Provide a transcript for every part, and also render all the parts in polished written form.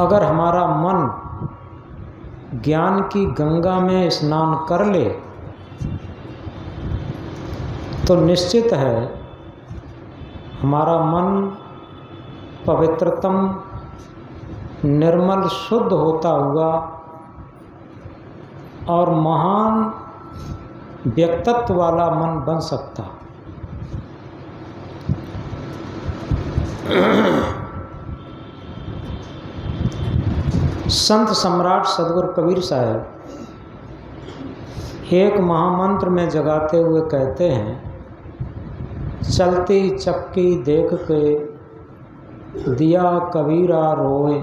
अगर हमारा मन ज्ञान की गंगा में स्नान कर ले तो निश्चित है हमारा मन पवित्रतम निर्मल शुद्ध होता हुआ और महान व्यक्तित्व वाला मन बन सकता। संत सम्राट सदगुरु कबीर साहब एक महामंत्र में जगाते हुए कहते हैं, चलती चक्की देख के दिया कबीरा रोए,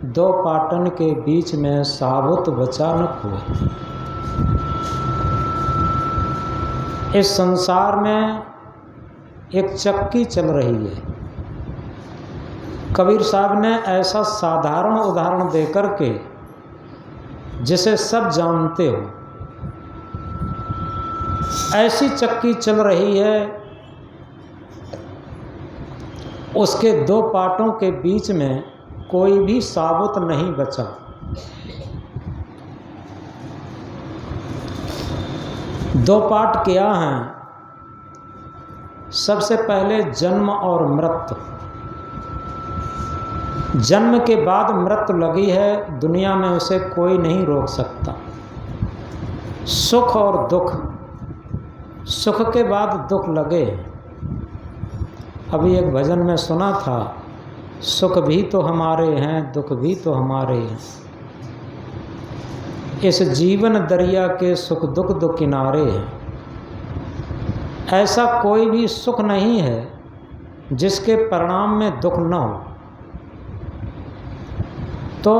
दो पाटन के बीच में साबुत बचा न खोए। इस संसार में एक चक्की चल रही है। कबीर साहब ने ऐसा साधारण उदाहरण देकर के जिसे सब जानते हो, ऐसी चक्की चल रही है, उसके दो पाटों के बीच में कोई भी साबुत नहीं बचा। दो पाट क्या हैं? सबसे पहले जन्म और मृत्यु। जन्म के बाद मृत्यु लगी है, दुनिया में उसे कोई नहीं रोक सकता। सुख और दुख, सुख के बाद दुख लगे। अभी एक भजन में सुना था, सुख भी तो हमारे हैं, दुख भी तो हमारे हैं। इस जीवन दरिया के सुख दुख दो किनारे हैं। ऐसा कोई भी सुख नहीं है जिसके परिणाम में दुख न हो। तो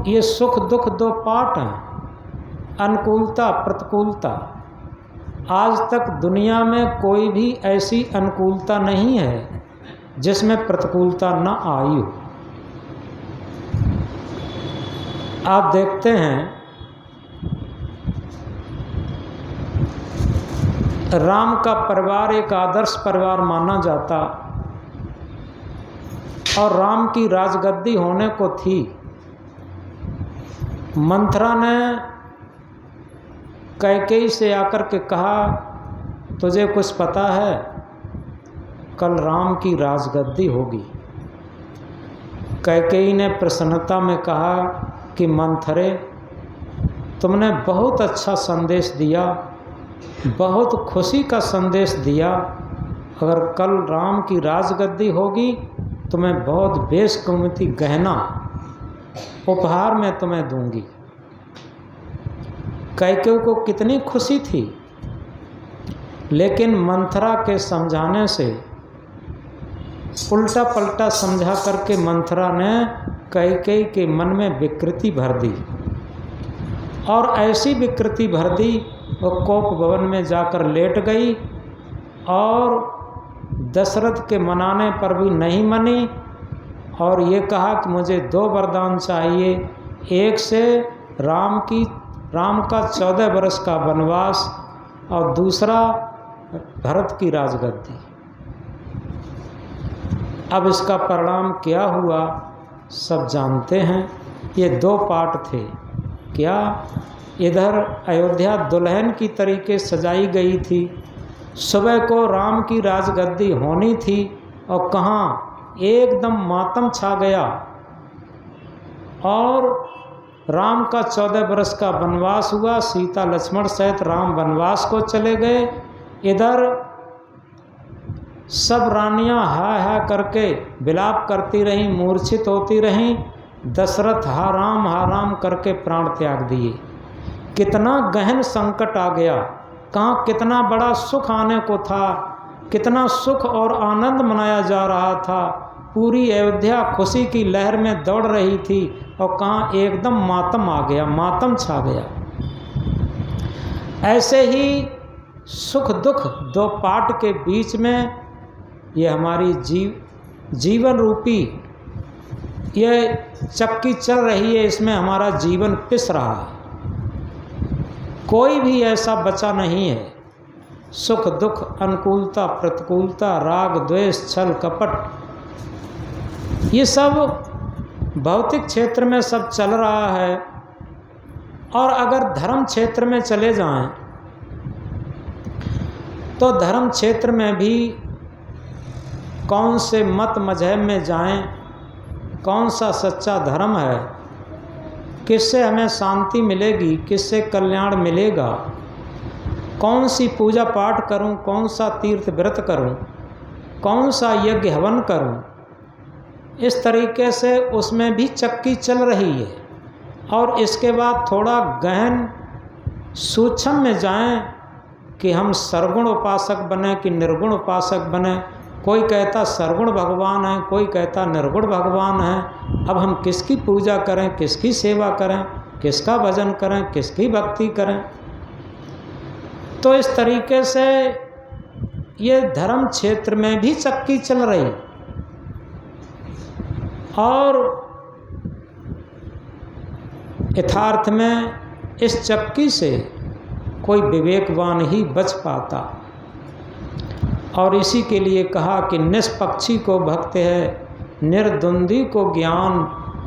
ये सुख दुख दो पार्ट हैं, अनुकूलता प्रतिकूलता। आज तक दुनिया में कोई भी ऐसी अनुकूलता नहीं है जिसमें प्रतिकूलता न आई हो। आप देखते हैं राम का परिवार एक आदर्श परिवार माना जाता और राम की राजगद्दी होने को थी। मंथरा ने कैकेयी से आकर के कहा, तुझे कुछ पता है, कल राम की राजगद्दी होगी। कैकेयी ने प्रसन्नता में कहा कि मंथरे, तुमने बहुत अच्छा संदेश दिया, बहुत खुशी का संदेश दिया। अगर कल राम की राजगद्दी होगी तो मैं बहुत बेशकीमती गहना उपहार में तुम्हें दूंगी। कैकेयी को कितनी खुशी थी, लेकिन मंथरा के समझाने से उल्टा पलटा समझा करके मंथरा ने कैकेयी के मन में विकृति भर दी। और ऐसी विकृति भर दी वो कोप भवन में जाकर लेट गई और दशरथ के मनाने पर भी नहीं मनी और ये कहा कि मुझे दो वरदान चाहिए, एक से राम का 14 वर्ष का वनवास और दूसरा भरत की राजगद्दी। अब इसका परिणाम क्या हुआ सब जानते हैं। ये दो पार्ट थे। क्या इधर अयोध्या दुल्हन की तरीके सजाई गई थी, सुबह को राम की राजगद्दी होनी थी और कहाँ एकदम मातम छा गया और राम का 14 वर्ष का वनवास हुआ। सीता लक्ष्मण सहित राम वनवास को चले गए। इधर सब रानियां हा हा करके विलाप करती रहीं, मूर्छित होती रहीं। दशरथ हा राम करके प्राण त्याग दिए। कितना गहन संकट आ गया। कहाँ कितना बड़ा सुख आने को था, कितना सुख और आनंद मनाया जा रहा था। पूरी अयोध्या खुशी की लहर में दौड़ रही थी और कहाँ एकदम मातम आ गया, मातम छा गया। ऐसे ही सुख दुख दो पाट के बीच में ये हमारी जीवन रूपी ये चक्की चल रही है, इसमें हमारा जीवन पिस रहा है। कोई भी ऐसा बचा नहीं है। सुख दुख, अनुकूलता प्रतिकूलता, राग द्वेष, छल कपट, ये सब भौतिक क्षेत्र में सब चल रहा है, और अगर धर्म क्षेत्र में चले जाएं तो धर्म क्षेत्र में भी कौन से मत मजहब में जाएं, कौन सा सच्चा धर्म है, किससे हमें शांति मिलेगी, किससे कल्याण मिलेगा, कौन सी पूजा पाठ करूं, कौन सा तीर्थ व्रत करूं, कौन सा यज्ञ हवन करूं, इस तरीके से उसमें भी चक्की चल रही है। और इसके बाद थोड़ा गहन सूक्ष्म में जाएं कि हम सरगुण उपासक बने कि निर्गुण उपासक बने। कोई कहता सरगुण भगवान है, कोई कहता निर्गुण भगवान है। अब हम किसकी पूजा करें, किसकी सेवा करें, किसका भजन करें, किसकी भक्ति करें। तो इस तरीके से ये धर्म क्षेत्र में भी चक्की चल रही, और यथार्थ में इस चक्की से कोई विवेकवान ही बच पाता। और इसी के लिए कहा कि निष्पक्षी को भक्त है, निर्द्वंद्वी को ज्ञान,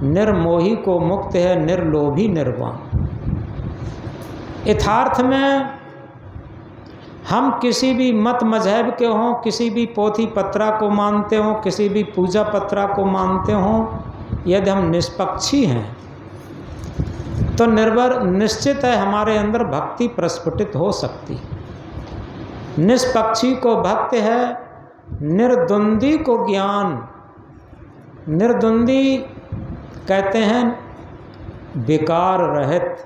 निर्मोही को मुक्त है, निर्लोभी निर्वाण। यथार्थ में हम किसी भी मत मजहब के हों, किसी भी पोथी पत्रा को मानते हों, किसी भी पूजा पत्रा को मानते हों, यदि हम निष्पक्षी हैं तो निश्चित है हमारे अंदर भक्ति प्रस्फुटित हो सकती। निष्पक्षी को भक्त है, निर्द्वंद्वी को ज्ञान। निर्द्वंद्वी कहते हैं विकार रहित,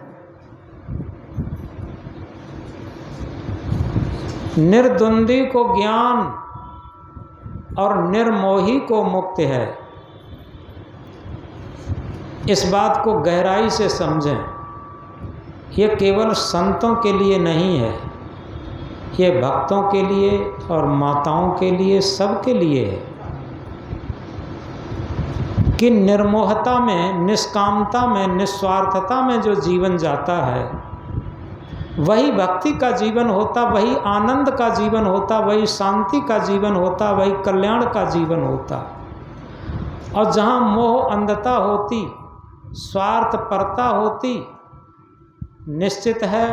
निर्द्वंद्वी को ज्ञान और निर्मोही को मुक्त है। इस बात को गहराई से समझें। ये केवल संतों के लिए नहीं है, ये भक्तों के लिए और माताओं के लिए, सबके लिए है कि निर्मोहता में, निष्कामता में, निस्वार्थता में जो जीवन जाता है वही भक्ति का जीवन होता, वही आनंद का जीवन होता, वही शांति का जीवन होता, वही कल्याण का जीवन होता। और जहाँ मोह अंधता होती, स्वार्थ परता होती, निश्चित है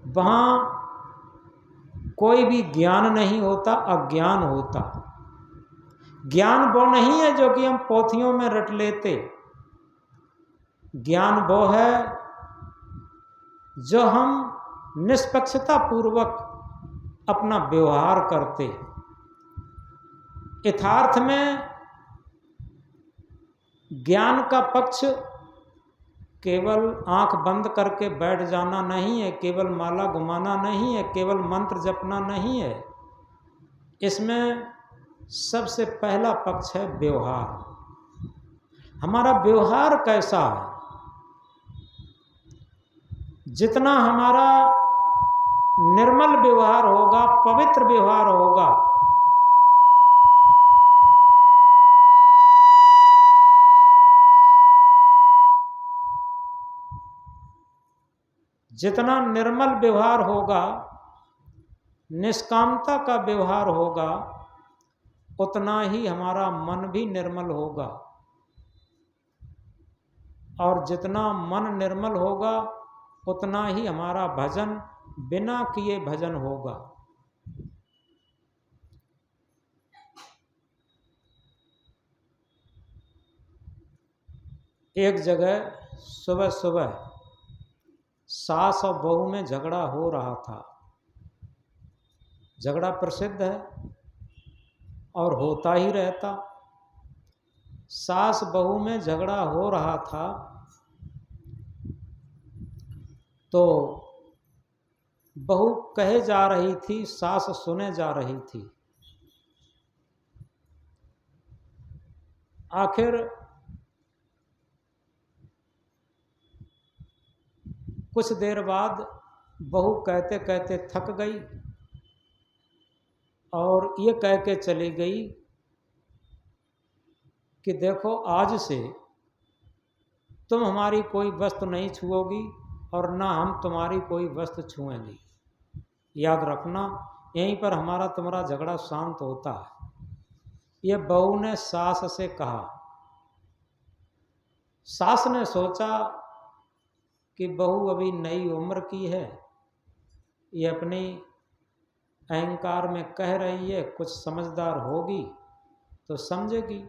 वहाँ कोई भी ज्ञान नहीं होता, अज्ञान होता। ज्ञान वो नहीं है जो कि हम पोथियों में रट लेते। ज्ञान वो है जो हम निष्पक्षता पूर्वक अपना व्यवहार करते। यथार्थ में ज्ञान का पक्ष केवल आंख बंद करके बैठ जाना नहीं है, केवल माला घुमाना नहीं है, केवल मंत्र जपना नहीं है। इसमें सबसे पहला पक्ष है व्यवहार। हमारा व्यवहार कैसा है? जितना हमारा निर्मल व्यवहार होगा, पवित्र व्यवहार होगा, जितना निर्मल व्यवहार होगा, निष्कामता का व्यवहार होगा, उतना ही हमारा मन भी निर्मल होगा। और जितना मन निर्मल होगा उतना ही हमारा भजन बिना किए भजन होगा। एक जगह सुबह सुबह सास और बहू में झगड़ा हो रहा था। झगड़ा प्रसिद्ध है और होता ही रहता। सास बहू में झगड़ा हो रहा था तो बहू कहे जा रही थी, सास सुने जा रही थी। आखिर कुछ देर बाद बहू कहते कहते थक गई और ये कह के चली गई कि देखो आज से तुम हमारी कोई वस्तु नहीं छुओगी और ना हम तुम्हारी कोई वस्तु छुएंगे। याद रखना, यहीं पर हमारा तुम्हारा झगड़ा शांत होता है। ये बहू ने सास से कहा। सास ने सोचा कि बहू अभी नई उम्र की है, ये अपनी अहंकार में कह रही है, कुछ समझदार होगी तो समझेगी।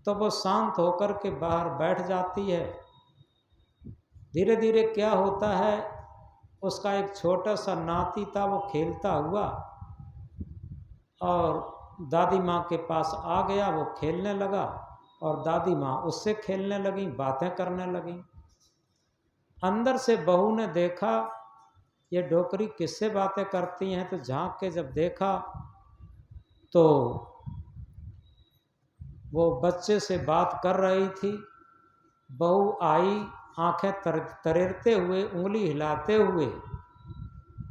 तो वो शांत होकर के बाहर बैठ जाती है। धीरे धीरे क्या होता है, उसका एक छोटा सा नाती था, वो खेलता हुआ और दादी माँ के पास आ गया। वो खेलने लगा और दादी माँ उससे खेलने लगी, बातें करने लगी। अंदर से बहू ने देखा ये डोकरी किससे बातें करती हैं, तो झांक के जब देखा तो वो बच्चे से बात कर रही थी। बहू आई, आंखें तरेरते हुए, उंगली हिलाते हुए,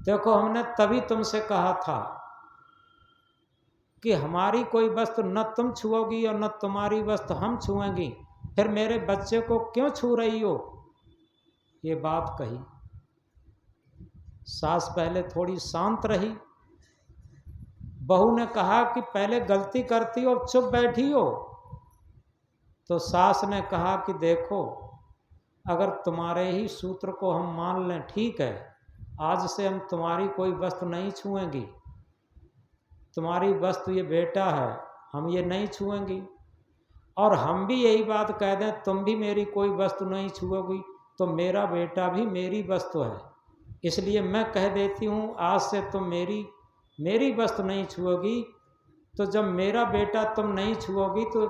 देखो हमने तभी तुमसे कहा था कि हमारी कोई वस्तु न तुम छुओगी और न तुम्हारी वस्तु हम छुएंगी, फिर मेरे बच्चे को क्यों छू रही हो, ये बात कही। सास पहले थोड़ी शांत रही। बहू ने कहा कि पहले गलती करती हो, चुप बैठी हो। तो सास ने कहा कि देखो, अगर तुम्हारे ही सूत्र को हम मान लें, ठीक है, आज से हम तुम्हारी कोई वस्तु नहीं छुएंगी। तुम्हारी वस्तु ये बेटा है, हम ये नहीं छुएंगी। और हम भी यही बात कह दें, तुम भी मेरी कोई वस्तु नहीं छुओगी, तो मेरा बेटा भी मेरी वस्तु है। इसलिए मैं कह देती हूँ, आज से तुम मेरी वस्तु नहीं छुओगी। तो जब मेरा बेटा तुम नहीं छुओगी तो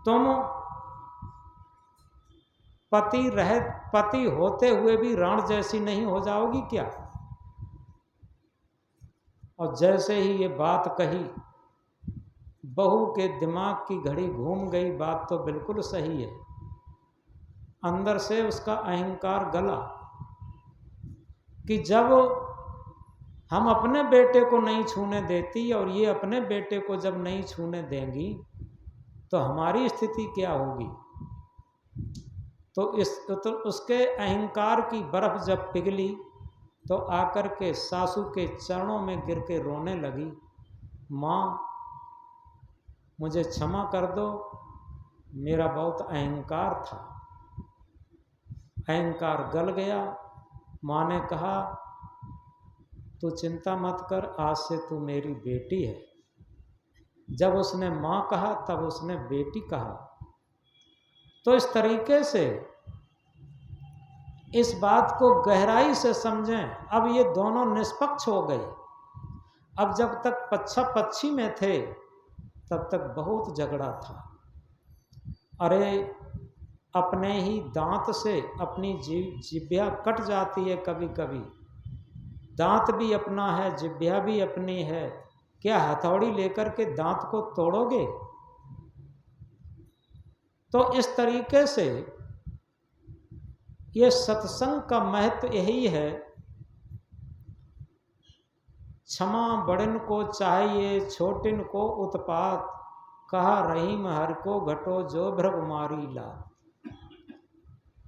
तुम पति होते हुए भी राण जैसी नहीं हो जाओगी क्या? और जैसे ही ये बात कही, बहू के दिमाग की घड़ी घूम गई। बात तो बिल्कुल सही है। अंदर से उसका अहंकार गला कि जब हम अपने बेटे को नहीं छूने देती और ये अपने बेटे को जब नहीं छूने देंगी तो हमारी स्थिति क्या होगी। तो उसके अहंकार की बर्फ जब पिघली तो आकर के सासू के चरणों में गिर के रोने लगी, माँ मुझे क्षमा कर दो, मेरा बहुत अहंकार था। अहंकार गल गया। माँ ने कहा, तू चिंता मत कर, आज से तू मेरी बेटी है। जब उसने माँ कहा तब उसने बेटी कहा। तो इस तरीके से इस बात को गहराई से समझें। अब ये दोनों निष्पक्ष हो गए। अब जब तक पच्छा पच्छी में थे तब तक बहुत झगड़ा था। अरे अपने ही दांत से अपनी जिह्वा कट जाती है कभी कभी। दांत भी अपना है, जिह्वा भी अपनी है, क्या हथौड़ी लेकर के दांत को तोड़ोगे? तो इस तरीके से ये सत्संग का महत्व यही है। क्षमा बड़न को चाहिए, छोटिन को उत्पात, कहा रहीम हर को घटो जो भ्रग मारी ला।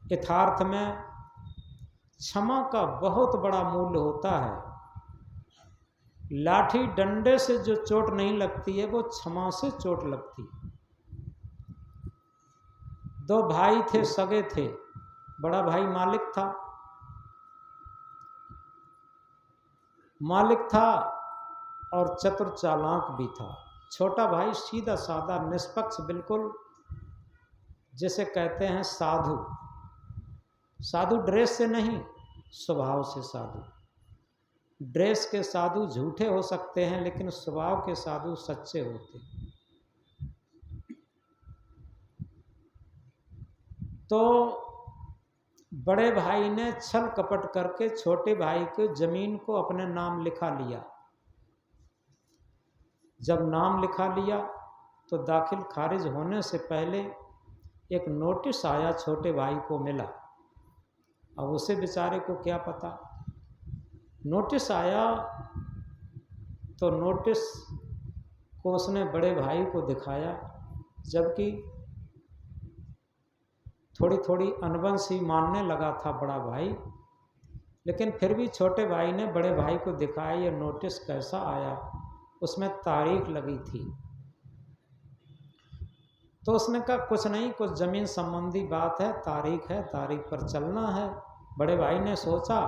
यथार्थ में क्षमा का बहुत बड़ा मूल्य होता है। लाठी डंडे से जो चोट नहीं लगती है वो क्षमा से चोट लगती है। दो भाई थे, सगे थे। बड़ा भाई मालिक था और चतुर चालाक भी था। छोटा भाई सीधा साधा निष्पक्ष, बिल्कुल जिसे कहते हैं साधु। साधु ड्रेस से नहीं, स्वभाव से साधु। ड्रेस के साधु झूठे हो सकते हैं लेकिन स्वभाव के साधु सच्चे होते हैं। तो बड़े भाई ने छल कपट करके छोटे भाई के जमीन को अपने नाम लिखा लिया। जब नाम लिखा लिया तो दाखिल खारिज होने से पहले एक नोटिस आया, छोटे भाई को मिला। अब उसे बेचारे को क्या पता। नोटिस आया तो नोटिस को उसने बड़े भाई को दिखाया, जबकि थोड़ी थोड़ी अनबन सी मानने लगा था बड़ा भाई, लेकिन फिर भी छोटे भाई ने बड़े भाई को दिखाया ये नोटिस कैसा आया। उसमें तारीख लगी थी तो उसने कहा कुछ नहीं, कुछ ज़मीन संबंधी बात है, तारीख है, तारीख पर चलना है। बड़े भाई ने सोचा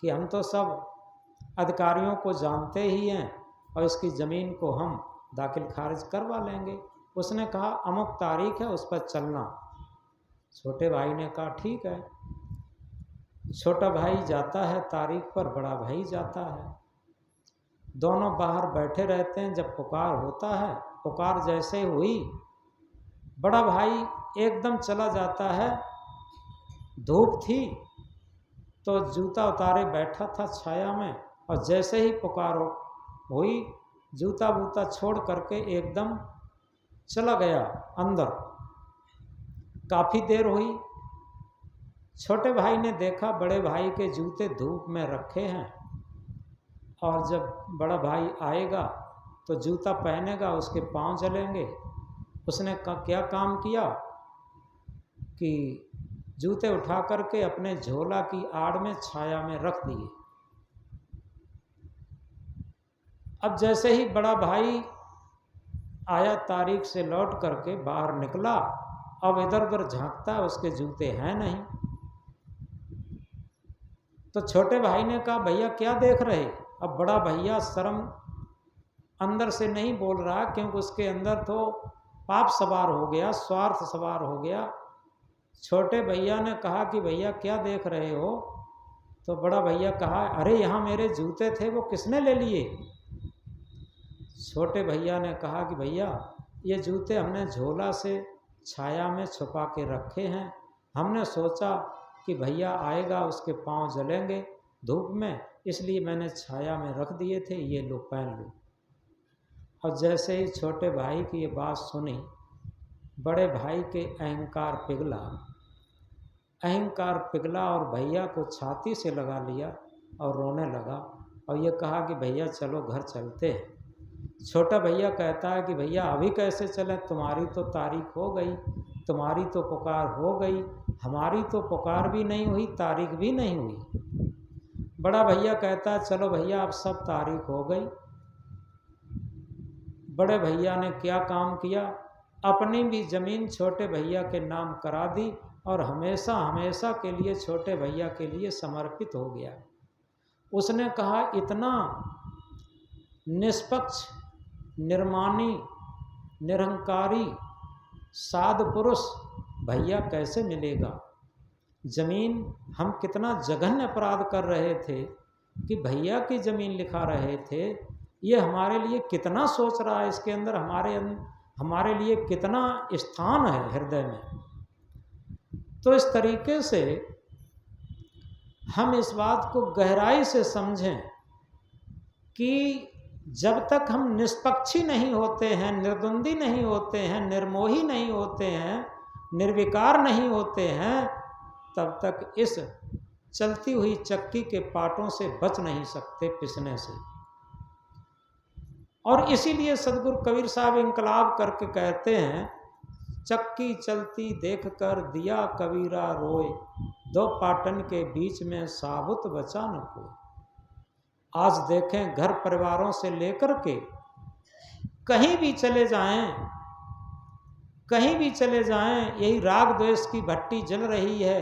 कि हम तो सब अधिकारियों को जानते ही हैं और इसकी ज़मीन को हम दाखिल खारिज करवा लेंगे। उसने कहा अमुक तारीख है, उस पर चलना। छोटे भाई ने कहा ठीक है। छोटा भाई जाता है तारीख पर, बड़ा भाई जाता है। दोनों बाहर बैठे रहते हैं। जब पुकार होता है, पुकार जैसे हुई, बड़ा भाई एकदम चला जाता है। धूप थी तो जूता उतारे बैठा था छाया में, और जैसे ही पुकार हुई जूता बूता छोड़ करके एकदम चला गया अंदर। काफ़ी देर हुई। छोटे भाई ने देखा बड़े भाई के जूते धूप में रखे हैं, और जब बड़ा भाई आएगा तो जूता पहनेगा, उसके पांव जलेंगे। उसने क्या काम किया कि जूते उठा करके अपने झोला की आड़ में छाया में रख दिए। अब जैसे ही बड़ा भाई आया तारीख से लौट करके बाहर निकला, अब इधर उधर झांकता, उसके जूते हैं नहीं। तो छोटे भाई ने कहा भैया क्या देख रहे। अब बड़ा भैया शर्म अंदर से नहीं बोल रहा, क्योंकि उसके अंदर तो पाप सवार हो गया, स्वार्थ सवार हो गया। छोटे भैया ने कहा कि भैया क्या देख रहे हो। तो बड़ा भैया कहा अरे यहाँ मेरे जूते थे, वो किसने ले लिए। छोटे भैया ने कहा कि भैया ये जूते हमने झोला से छाया में छुपा के रखे हैं। हमने सोचा कि भैया आएगा, उसके पांव जलेंगे धूप में, इसलिए मैंने छाया में रख दिए थे, ये लो पहन लो। और जैसे ही छोटे भाई की ये बात सुनी, बड़े भाई के अहंकार पिघला। अहंकार पिघला और भैया को छाती से लगा लिया और रोने लगा, और ये कहा कि भैया चलो घर चलते हैं। छोटा भैया कहता है कि भैया अभी कैसे चलें, तुम्हारी तो तारीख हो गई, तुम्हारी तो पुकार हो गई, हमारी तो पुकार भी नहीं हुई, तारीख भी नहीं हुई। बड़ा भैया कहता है चलो भैया अब सब तारीख हो गई। बड़े भैया ने क्या काम किया, अपनी भी ज़मीन छोटे भैया के नाम करा दी, और हमेशा हमेशा के लिए छोटे भैया के लिए समर्पित हो गया। उसने कहा इतना निष्पक्ष, निर्मानी, निरंकारी, साध पुरुष भैया कैसे मिलेगा। ज़मीन, हम कितना जघन्य अपराध कर रहे थे कि भैया की ज़मीन लिखा रहे थे। ये हमारे लिए कितना सोच रहा है, इसके अंदर हमारे लिए कितना स्थान है हृदय में। तो इस तरीके से हम इस बात को गहराई से समझें कि जब तक हम निष्पक्षी नहीं होते हैं, निर्द्वंदी नहीं होते हैं, निर्मोही नहीं होते हैं, निर्विकार नहीं होते हैं, तब तक इस चलती हुई चक्की के पाटों से बच नहीं सकते पिसने से। और इसीलिए सदगुरु कबीर साहब इंकलाब करके कहते हैं, चक्की चलती देख कर दिया कबीरा रोए, दो पाटन के बीच में साबुत बचा न कोई। आज देखें घर परिवारों से लेकर के कहीं भी चले जाएं, कहीं भी चले जाएं, यही राग द्वेष की भट्टी जल रही है,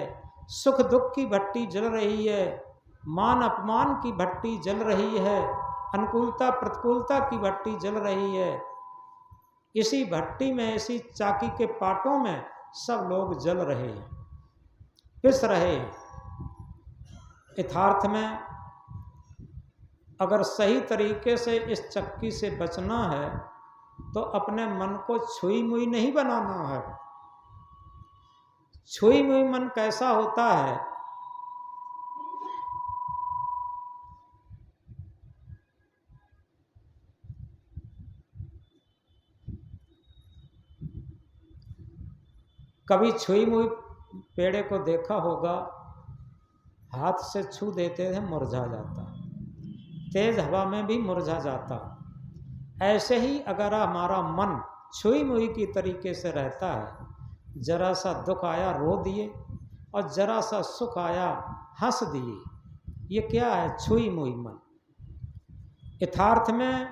सुख दुख की भट्टी जल रही है, मान अपमान की भट्टी जल रही है, अनुकूलता प्रतिकूलता की भट्टी जल रही है। इसी भट्टी में, इसी चाकी के पाटों में सब लोग जल रहे हैं, पिस रहे हैं। यथार्थ में अगर सही तरीके से इस चक्की से बचना है तो अपने मन को छुई मुई नहीं बनाना है। छुई मुई मन कैसा होता है, कभी छुई मुई पेड़े को देखा होगा, हाथ से छू देते थे मुरझा जाता, तेज हवा में भी मुरझा जाता। ऐसे ही अगर हमारा मन छुई मुई की तरीके से रहता है, जरा सा दुख आया रो दिए और जरा सा सुख आया हंस दिए, ये क्या है, छुई मुई मन। यथार्थ में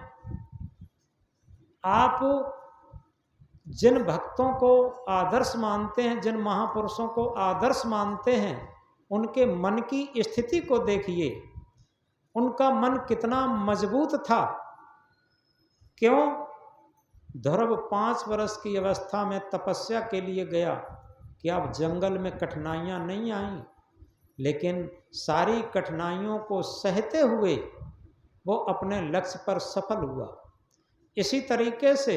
आप जिन भक्तों को आदर्श मानते हैं, जिन महापुरुषों को आदर्श मानते हैं, उनके मन की स्थिति को देखिए। उनका मन कितना मजबूत था। क्यों? ध्रुव 5 वर्ष की अवस्था में तपस्या के लिए गया। क्या अब जंगल में कठिनाइयां नहीं आई? लेकिन सारी कठिनाइयों को सहते हुए वो अपने लक्ष्य पर सफल हुआ। इसी तरीके से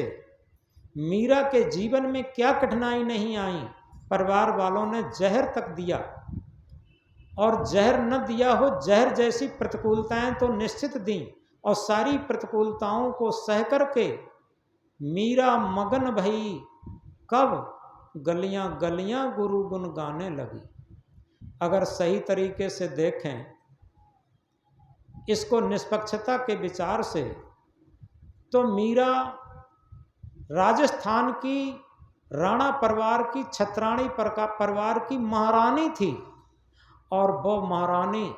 मीरा के जीवन में क्या कठिनाई नहीं आई। परिवार वालों ने जहर तक दिया, और जहर न दिया हो, जहर जैसी प्रतिकूलताएं तो निश्चित दी, और सारी प्रतिकूलताओं को सह करके मीरा मगन भई कब गलियां गलियां गुरु गुण गाने लगी। अगर सही तरीके से देखें इसको निष्पक्षता के विचार से, तो मीरा राजस्थान की राणा परिवार की, छत्राणी परिवार की महारानी थी। और वो महारानी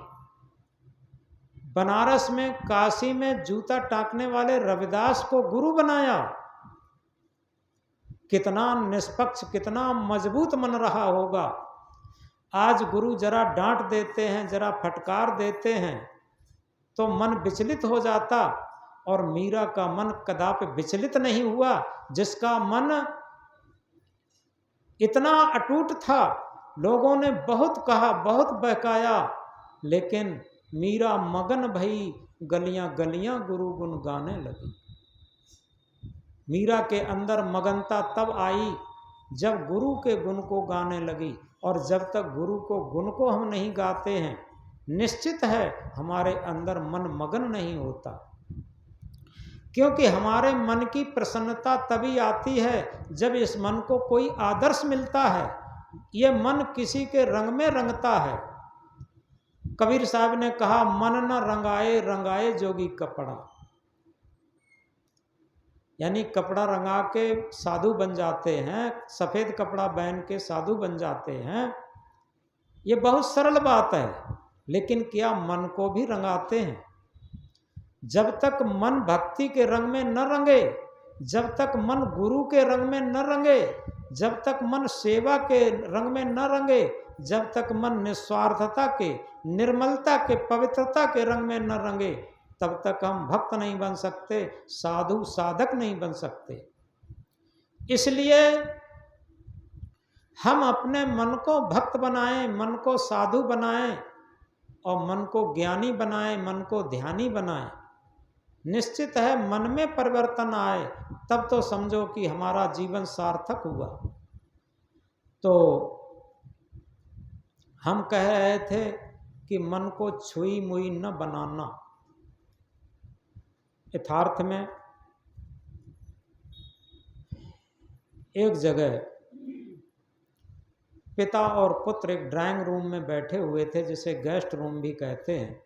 बनारस में, काशी में जूता टाकने वाले रविदास को गुरु बनाया। कितना निष्पक्ष, कितना मजबूत मन रहा होगा। आज गुरु जरा डांट देते हैं, जरा फटकार देते हैं तो मन विचलित हो जाता, और मीरा का मन कदापि विचलित नहीं हुआ, जिसका मन इतना अटूट था। लोगों ने बहुत कहा, बहुत बहकाया, लेकिन मीरा मगन भई गलियां गलियां गुरु गुण गाने लगी। मीरा के अंदर मगनता तब आई जब गुरु के गुण को गाने लगी। और जब तक गुरु को गुण को हम नहीं गाते हैं, निश्चित है हमारे अंदर मन मगन नहीं होता। क्योंकि हमारे मन की प्रसन्नता तभी आती है जब इस मन को कोई आदर्श मिलता है। ये मन किसी के रंग में रंगता है। कबीर साहब ने कहा, मन न रंगाए रंगाए जोगी कपड़ा। यानी कपड़ा रंगा के साधु बन जाते हैं, सफ़ेद कपड़ा पहन के साधु बन जाते हैं। ये बहुत सरल बात है, लेकिन क्या मन को भी रंगाते हैं? जब तक मन भक्ति के रंग में न रंगे, जब तक मन गुरु के रंग में न रंगे, जब तक मन सेवा के रंग में न रंगे, जब तक मन निस्वार्थता के, निर्मलता के, पवित्रता के रंग में न रंगे, तब तक हम भक्त नहीं बन सकते, साधु साधक नहीं बन सकते। इसलिए हम अपने मन को भक्त बनाएं, मन को साधु बनाएं, और मन को ज्ञानी बनाएं, मन को ध्यानी बनाएं। निश्चित है मन में परिवर्तन आए तब तो समझो कि हमारा जीवन सार्थक हुआ। तो हम कह रहे थे कि मन को छुई मुई न बनाना। यथार्थ में एक जगह पिता और पुत्र एक ड्राइंग रूम में बैठे हुए थे, जिसे गेस्ट रूम भी कहते हैं।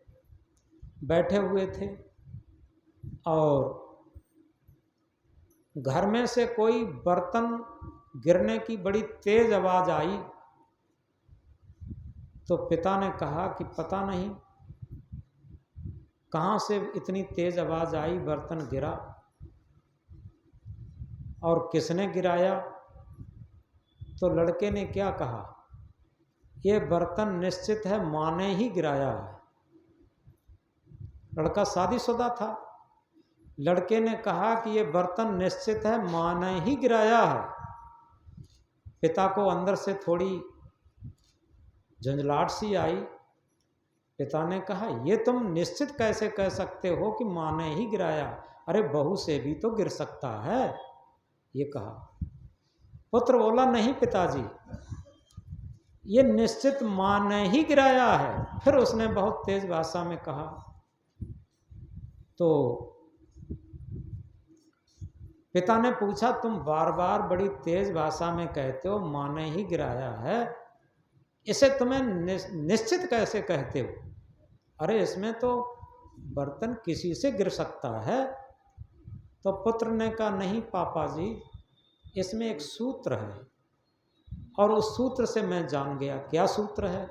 बैठे हुए थे और घर में से कोई बर्तन गिरने की बड़ी तेज आवाज आई। तो पिता ने कहा कि पता नहीं कहाँ से इतनी तेज आवाज आई, बर्तन गिरा और किसने गिराया। तो लड़के ने क्या कहा, ये बर्तन निश्चित है माँ ने ही गिराया है। लड़का शादीशुदा था। लड़के ने कहा कि ये बर्तन निश्चित है माँ ने ही गिराया है। पिता को अंदर से थोड़ी झंझलाहट सी आई। पिता ने कहा, ये तुम निश्चित कैसे कह सकते हो कि माँ ने ही गिराया? अरे बहू से भी तो गिर सकता है, ये कहा। पुत्र बोला, नहीं पिताजी, ये निश्चित माँ ने ही गिराया है। फिर उसने बहुत तेज भाषा में कहा। तो पिता ने पूछा, तुम बार बार बड़ी तेज भाषा में कहते हो माँ ने ही गिराया है, इसे तुम्हें निश्चित कैसे कहते हो? अरे इसमें तो बर्तन किसी से गिर सकता है। तो पुत्र ने कहा, नहीं पापा जी, इसमें एक सूत्र है और उस सूत्र से मैं जान गया। क्या सूत्र है?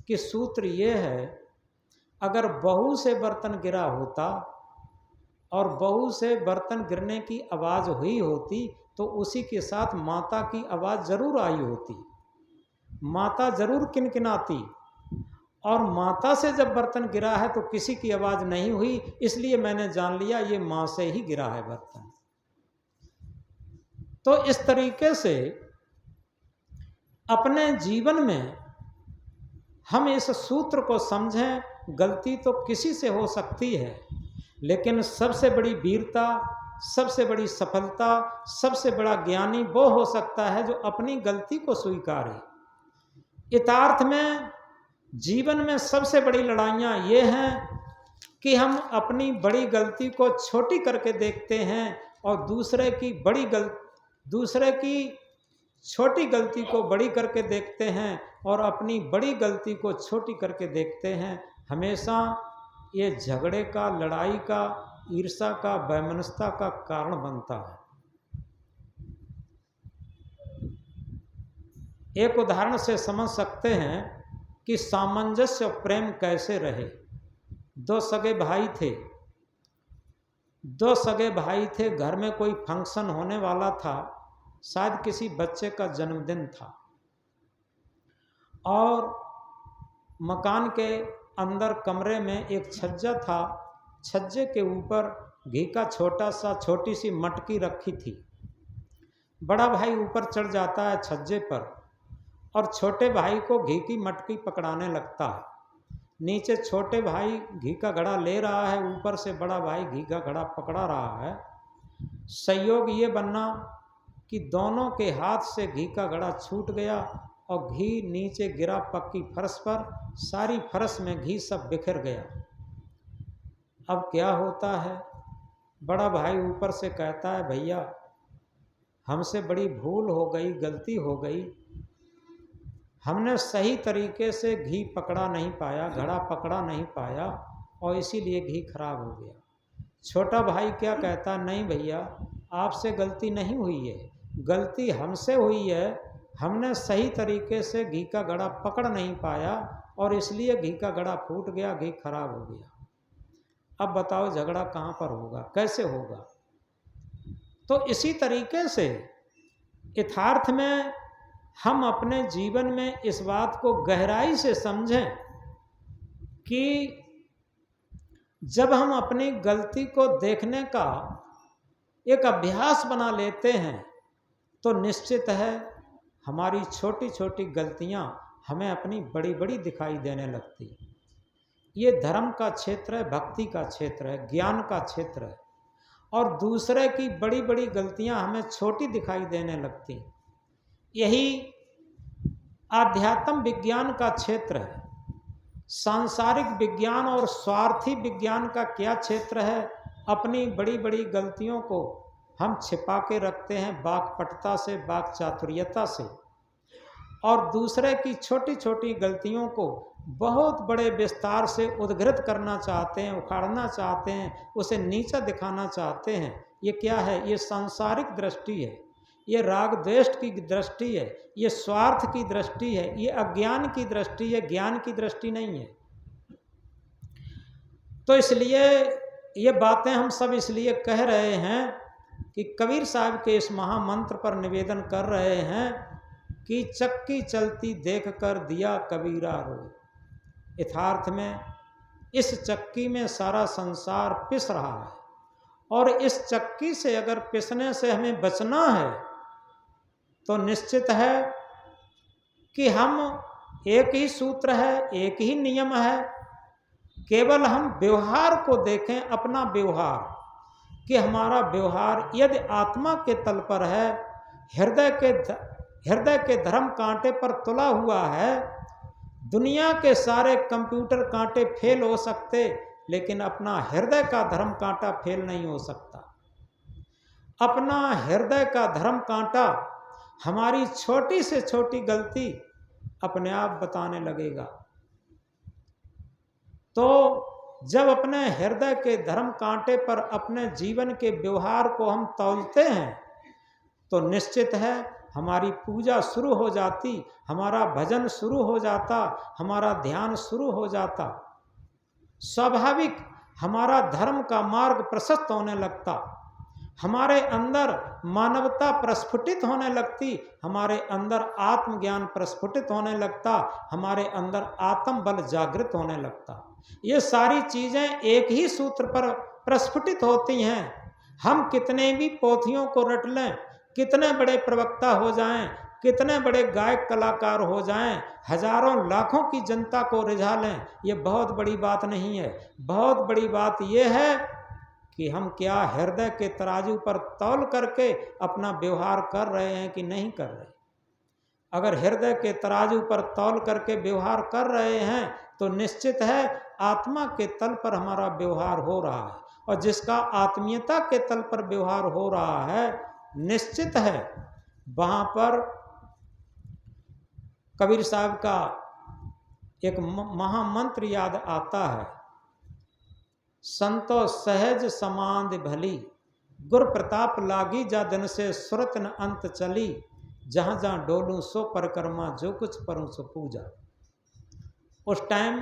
कि सूत्र ये है, अगर बहू से बर्तन गिरा होता और बहू से बर्तन गिरने की आवाज़ हुई होती तो उसी के साथ माता की आवाज़ ज़रूर आई होती, माता ज़रूर किनकिनाती। और माता से जब बर्तन गिरा है तो किसी की आवाज़ नहीं हुई, इसलिए मैंने जान लिया ये माँ से ही गिरा है बर्तन। तो इस तरीके से अपने जीवन में हम इस सूत्र को समझें। गलती तो किसी से हो सकती है, लेकिन सबसे बड़ी वीरता, सबसे बड़ी सफलता, सबसे बड़ा ज्ञानी वो हो सकता है जो अपनी गलती को स्वीकारे। यथार्थ में जीवन में सबसे बड़ी लड़ाइयाँ ये हैं कि हम अपनी बड़ी गलती को छोटी करके देखते हैं और दूसरे की छोटी गलती को बड़ी करके देखते हैं और अपनी बड़ी गलती को छोटी करके देखते हैं। हमेशा ये झगड़े का, लड़ाई का, ईर्ष्या का, वैमनस्यता का कारण बनता है। एक उदाहरण से समझ सकते हैं कि सामंजस्य और प्रेम कैसे रहे। दो सगे भाई थे, घर में कोई फंक्शन होने वाला था, शायद किसी बच्चे का जन्मदिन था, और मकान के अंदर कमरे में एक छज्जा था। छज्जे के ऊपर घी का छोटी सी मटकी रखी थी। बड़ा भाई ऊपर चढ़ जाता है छज्जे पर और छोटे भाई को घी की मटकी पकड़ाने लगता है। नीचे छोटे भाई घी का घड़ा ले रहा है, ऊपर से बड़ा भाई घी का घड़ा पकड़ा रहा है। संयोग ये बनना कि दोनों के हाथ से घी का घड़ा छूट गया और घी नीचे गिरा पक्की फर्श पर। सारी फर्श में घी सब बिखर गया। अब क्या होता है, बड़ा भाई ऊपर से कहता है, भैया हमसे बड़ी भूल हो गई, गलती हो गई, हमने सही तरीके से घी पकड़ा नहीं पाया, घड़ा पकड़ा नहीं पाया और इसीलिए घी खराब हो गया। छोटा भाई क्या कहता, नहीं भैया आपसे गलती नहीं हुई है, गलती हमसे हुई है, हमने सही तरीके से घी का घड़ा पकड़ नहीं पाया और इसलिए घी का घड़ा फूट गया, घी खराब हो गया। अब बताओ झगड़ा कहाँ पर होगा, कैसे होगा? तो इसी तरीके से यथार्थ में हम अपने जीवन में इस बात को गहराई से समझें कि जब हम अपनी गलती को देखने का एक अभ्यास बना लेते हैं तो निश्चित है हमारी छोटी छोटी गलतियां हमें अपनी बड़ी बड़ी दिखाई देने लगती। ये धर्म का क्षेत्र है, भक्ति का क्षेत्र है, ज्ञान का क्षेत्र है, और दूसरे की बड़ी बड़ी गलतियां हमें छोटी दिखाई देने लगती। यही आध्यात्म विज्ञान का क्षेत्र है। सांसारिक विज्ञान और स्वार्थी विज्ञान का क्या क्षेत्र है? अपनी बड़ी बड़ी गलतियों को हम छिपा के रखते हैं वाक्पटुता से, वाक् चातुर्यता से, और दूसरे की छोटी छोटी गलतियों को बहुत बड़े विस्तार से उद्घृत करना चाहते हैं, उखाड़ना चाहते हैं, उसे नीचा दिखाना चाहते हैं। ये क्या है? ये सांसारिक दृष्टि है, ये राग द्वेष की दृष्टि है, ये स्वार्थ की दृष्टि है, ये अज्ञान की दृष्टि है, ज्ञान की दृष्टि नहीं है। तो इसलिए ये बातें हम सब इसलिए कह रहे हैं कि कबीर साहब के इस महामंत्र पर निवेदन कर रहे हैं कि चक्की चलती देख कर दिया कबीरा रोए। यथार्थ में इस चक्की में सारा संसार पिस रहा है, और इस चक्की से अगर पिसने से हमें बचना है तो निश्चित है कि हम एक ही सूत्र है, एक ही नियम है, केवल हम व्यवहार को देखें, अपना व्यवहार, कि हमारा व्यवहार यदि आत्मा के तल पर है, हृदय के धर्म कांटे पर तुला हुआ है। दुनिया के सारे कंप्यूटर कांटे फेल हो सकते, लेकिन अपना हृदय का धर्म कांटा फेल नहीं हो सकता। अपना हृदय का धर्म कांटा हमारी छोटी से छोटी गलती अपने आप बताने लगेगा। तो जब अपने हृदय के धर्म कांटे पर अपने जीवन के व्यवहार को हम तौलते हैं तो निश्चित है हमारी पूजा शुरू हो जाती, हमारा भजन शुरू हो जाता, हमारा ध्यान शुरू हो जाता। स्वाभाविक हमारा धर्म का मार्ग प्रशस्त होने लगता, हमारे अंदर मानवता प्रस्फुटित होने लगती, हमारे अंदर आत्मज्ञान प्रस्फुटित होने लगता, हमारे अंदर आत्म बल जागृत होने लगता। ये सारी चीज़ें एक ही सूत्र पर प्रस्फुटित होती हैं। हम कितने भी पोथियों को रट लें, कितने बड़े प्रवक्ता हो जाएं, कितने बड़े गायक कलाकार हो जाएं, हजारों लाखों की जनता को रिझा लें, ये बहुत बड़ी बात नहीं है। बहुत बड़ी बात यह है कि हम क्या हृदय के तराजू पर तौल करके अपना व्यवहार कर रहे हैं कि नहीं कर रहे। अगर हृदय के तराजू पर तौल करके व्यवहार कर रहे हैं तो निश्चित है आत्मा के तल पर हमारा व्यवहार हो रहा है, और जिसका आत्मीयता के तल पर व्यवहार हो रहा है निश्चित है वहाँ पर कबीर साहब का एक महामंत्र याद आता है, संतो सहज समांद भली, गुर प्रताप लागी जा दिन से सुरत न अंत चली, जहाँ जहाँ डोलूं सो परिक्रमा जो कुछ परूं सो पूजा। उस टाइम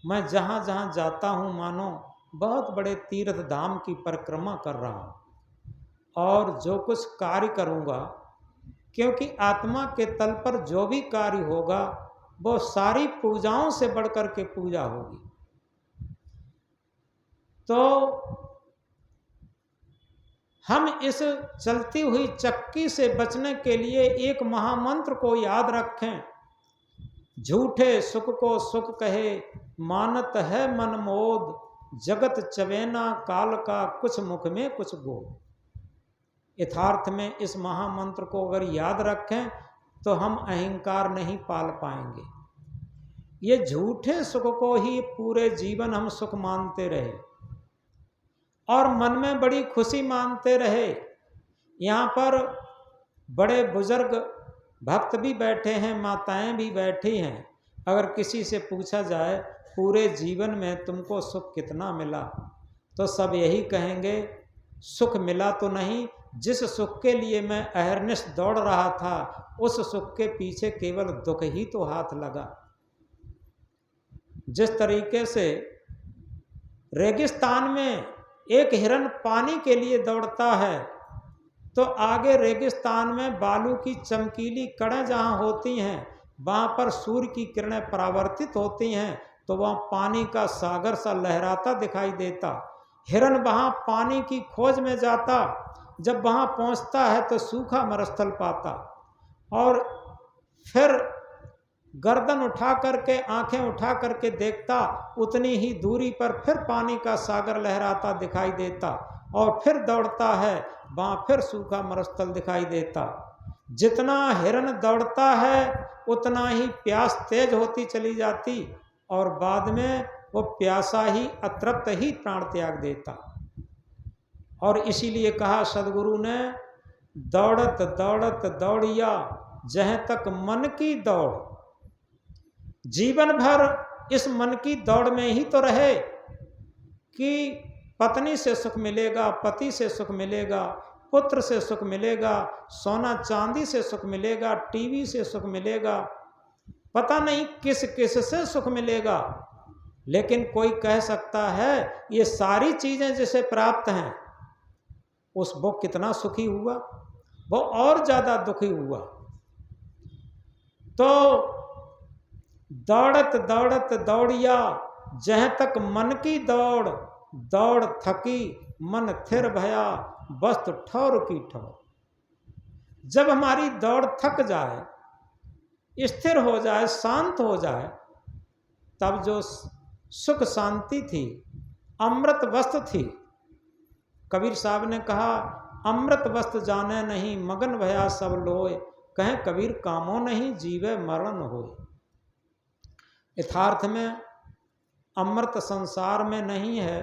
मैं जहाँ जहाँ जाता हूँ मानो बहुत बड़े तीर्थ धाम की परिक्रमा कर रहा हूँ, और जो कुछ कार्य करूँगा, क्योंकि आत्मा के तल पर जो भी कार्य होगा वो सारी पूजाओं से बढ़कर के पूजा होगी। तो हम इस चलती हुई चक्की से बचने के लिए एक महामंत्र को याद रखें, झूठे सुख को सुख कहे मानत है मन मोद, जगत चवेना काल का कुछ मुख में कुछ गोद। यथार्थ में इस महामंत्र को अगर याद रखें तो हम अहंकार नहीं पाल पाएंगे। ये झूठे सुख को ही पूरे जीवन हम सुख मानते रहे और मन में बड़ी खुशी मानते रहे। यहाँ पर बड़े बुजुर्ग भक्त भी बैठे हैं, माताएं भी बैठी हैं। अगर किसी से पूछा जाए पूरे जीवन में तुमको सुख कितना मिला, तो सब यही कहेंगे सुख मिला तो नहीं, जिस सुख के लिए मैं अहरनिश दौड़ रहा था उस सुख के पीछे केवल दुख ही तो हाथ लगा। जिस तरीके से रेगिस्तान में एक हिरन पानी के लिए दौड़ता है तो आगे रेगिस्तान में बालू की चमकीली कड़ें जहाँ होती हैं वहाँ पर सूर्य की किरणें परावर्तित होती हैं, तो वहाँ पानी का सागर सा लहराता दिखाई देता। हिरन वहाँ पानी की खोज में जाता, जब वहाँ पहुँचता है तो सूखा मरुस्थल पाता, और फिर गर्दन उठा करके आंखें उठा करके देखता, उतनी ही दूरी पर फिर पानी का सागर लहराता दिखाई देता, और फिर दौड़ता है वहाँ फिर सूखा मरुस्थल दिखाई देता। जितना हिरन दौड़ता है उतना ही प्यास तेज होती चली जाती, और बाद में वो प्यासा ही अतृप्त ही प्राण त्याग देता। और इसीलिए कहा सदगुरु ने, दौड़त दौड़त दौड़िया जहाँ तक मन की दौड़। जीवन भर इस मन की दौड़ में ही तो रहे कि पत्नी से सुख मिलेगा, पति से सुख मिलेगा, पुत्र से सुख मिलेगा, सोना चांदी से सुख मिलेगा, टीवी से सुख मिलेगा, पता नहीं किस किस से सुख मिलेगा। लेकिन कोई कह सकता है ये सारी चीजें जिसे प्राप्त हैं उस वो कितना सुखी हुआ, वो और ज्यादा दुखी हुआ। तो दौड़त दौड़त दौड़िया जहाँ तक मन की दौड़, दौड़ थकी मन थिर भया वस्तु ठौर की ठौर। जब हमारी दौड़ थक जाए, स्थिर हो जाए, शांत हो जाए, तब जो सुख शांति थी, अमृत वस्तु थी। कबीर साहब ने कहा, अमृत वस्तु जाने नहीं मगन भया सब लोए, कहें कबीर कामों नहीं जीवे मरण होए। यथार्थ में अमृत संसार में नहीं है,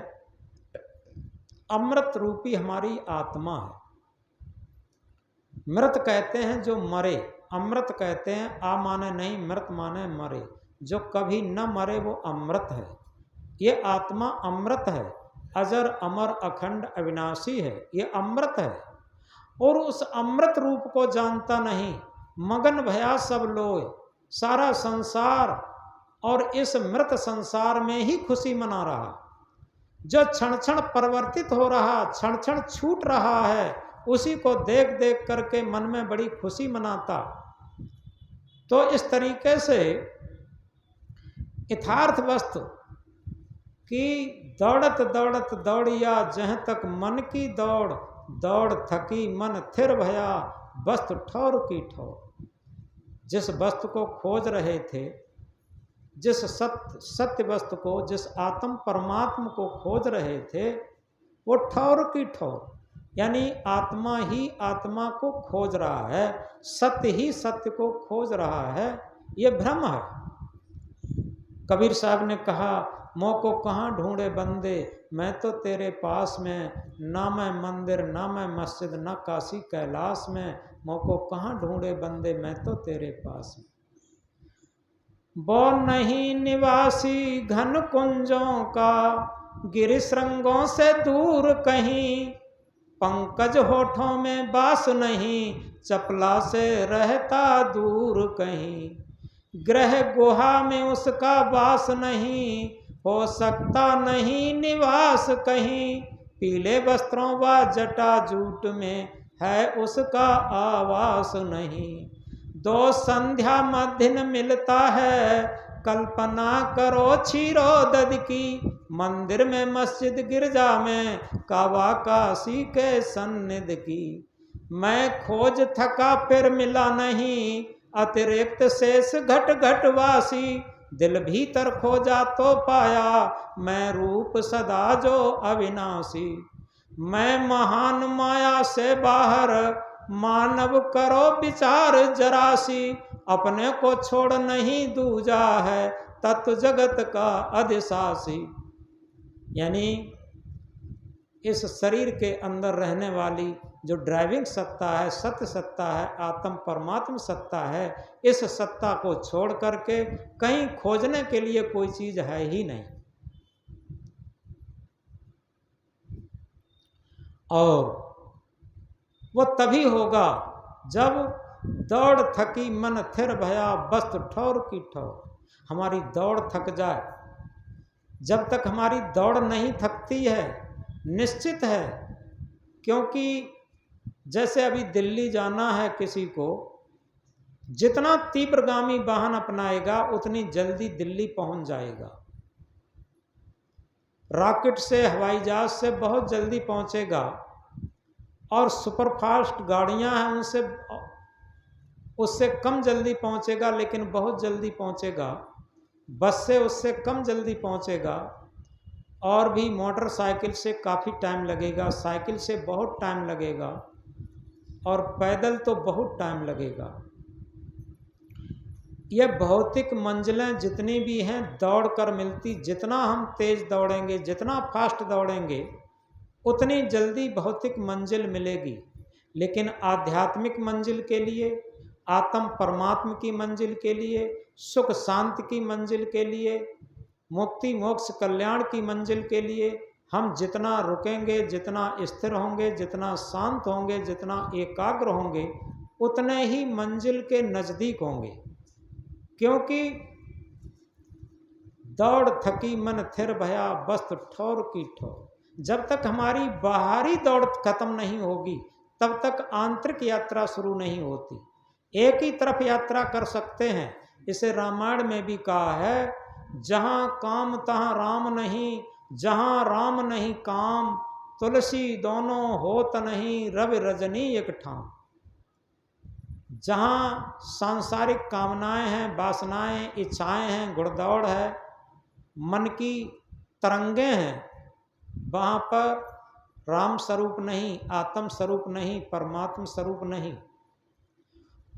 अमृत रूपी हमारी आत्मा है। मृत कहते हैं जो मरे, अमृत कहते हैं आ माने नहीं, मृत माने मरे। जो कभी न मरे वो अमृत है। ये आत्मा अमृत है, अजर अमर अखंड अविनाशी है, ये अमृत है। और उस अमृत रूप को जानता नहीं, मगन भया सब लोए, सारा संसार और इस मृत संसार में ही खुशी मना रहा। जो क्षण क्षण परिवर्तित हो रहा, क्षण क्षण छूट रहा है, उसी को देख देख करके मन में बड़ी खुशी मनाता। तो इस तरीके से यथार्थ वस्तु कि दौड़त दौड़त दौड़िया जहाँ तक मन की दौड़, दौड़ थकी मन थिर भया वस्तु ठौर की ठौर। जिस वस्तु को खोज रहे थे, जिस सत्य वस्तु को, जिस आत्म परमात्मा को खोज रहे थे, वो ठौर की ठौर, यानी आत्मा ही आत्मा को खोज रहा है, सत्य ही सत्य को खोज रहा है, ये भ्रम है। कबीर साहब ने कहा, मोह को कहाँ ढूंढे बंदे, मैं तो तेरे पास में, ना मैं मंदिर ना मैं मस्जिद ना काशी कैलाश में, मोह को कहाँ ढूंढे बंदे, मैं तो तेरे पास में। वो नहीं निवासी घन कुंजों का, गिरि श्रृंगों से दूर कहीं, पंकज होठों में बास नहीं, चपला से रहता दूर कहीं। ग्रह गुहा में उसका वास नहीं, हो सकता नहीं निवास कहीं, पीले वस्त्रों व जटा जूट में है उसका आवास नहीं। दो संध्या मध्य मिलता है, कल्पना करो क्षीरोदध की, मंदिर में मस्जिद गिरजा में, काबा काशी के सन्निध की। मैं खोज थका फिर मिला नहीं, अतिरिक्त शेष घट घटवासी, दिल भीतर खोजा तो पाया, मैं रूप सदा जो अविनाशी। मैं महान माया से बाहर, मानव करो विचार जरासी, अपने को छोड़ नहीं दूजा है, तत्व जगत का अधिशासी। यानी इस शरीर के अंदर रहने वाली जो ड्राइविंग सत्ता है, सत्य सत्ता है, आत्म परमात्मा सत्ता है, इस सत्ता को छोड़ करके कहीं खोजने के लिए कोई चीज है ही नहीं। और वो तभी होगा जब दौड़ थकी मन थिर भया वस्तु ठौर की ठौर। हमारी दौड़ थक जाए, जब तक हमारी दौड़ नहीं थकती है, निश्चित है, क्योंकि जैसे अभी दिल्ली जाना है किसी को, जितना तीव्रगामी वाहन अपनाएगा उतनी जल्दी दिल्ली पहुंच जाएगा। रॉकेट से, हवाई जहाज से बहुत जल्दी पहुंचेगा, और सुपरफास्ट गाड़ियां हैं उनसे उससे कम जल्दी पहुंचेगा, लेकिन बहुत जल्दी पहुंचेगा। बस से उससे कम जल्दी पहुंचेगा, और भी मोटरसाइकिल से काफ़ी टाइम लगेगा, साइकिल से बहुत टाइम लगेगा, और पैदल तो बहुत टाइम लगेगा। यह भौतिक मंजिलें जितनी भी हैं दौड़ कर मिलती, जितना हम तेज दौड़ेंगे, जितना फास्ट दौड़ेंगे, उतनी जल्दी भौतिक मंजिल मिलेगी। लेकिन आध्यात्मिक मंजिल के लिए, आत्म परमात्मा की मंजिल के लिए, सुख शांति की मंजिल के लिए, मुक्ति मोक्ष कल्याण की मंजिल के लिए हम जितना रुकेंगे, जितना स्थिर होंगे, जितना शांत होंगे, जितना एकाग्र होंगे, उतने ही मंजिल के नज़दीक होंगे। क्योंकि दौड़ थकी मन थिर भया वस्तु ठौर की ठौर। जब तक हमारी बाहरी दौड़ खत्म नहीं होगी, तब तक आंतरिक यात्रा शुरू नहीं होती। एक ही तरफ यात्रा कर सकते हैं। इसे रामायण में भी कहा है, जहाँ काम तहाँ राम नहीं, जहाँ राम नहीं काम, तुलसी दोनों होत नहीं, रवि रजनी एक ठाम। जहाँ सांसारिक कामनाएं हैं, वासनाएं, इच्छाएं हैं, घुड़दौड़ है, मन की तरंगे हैं, वहाँ पर राम स्वरूप नहीं, आत्म स्वरूप नहीं, परमात्मा स्वरूप नहीं।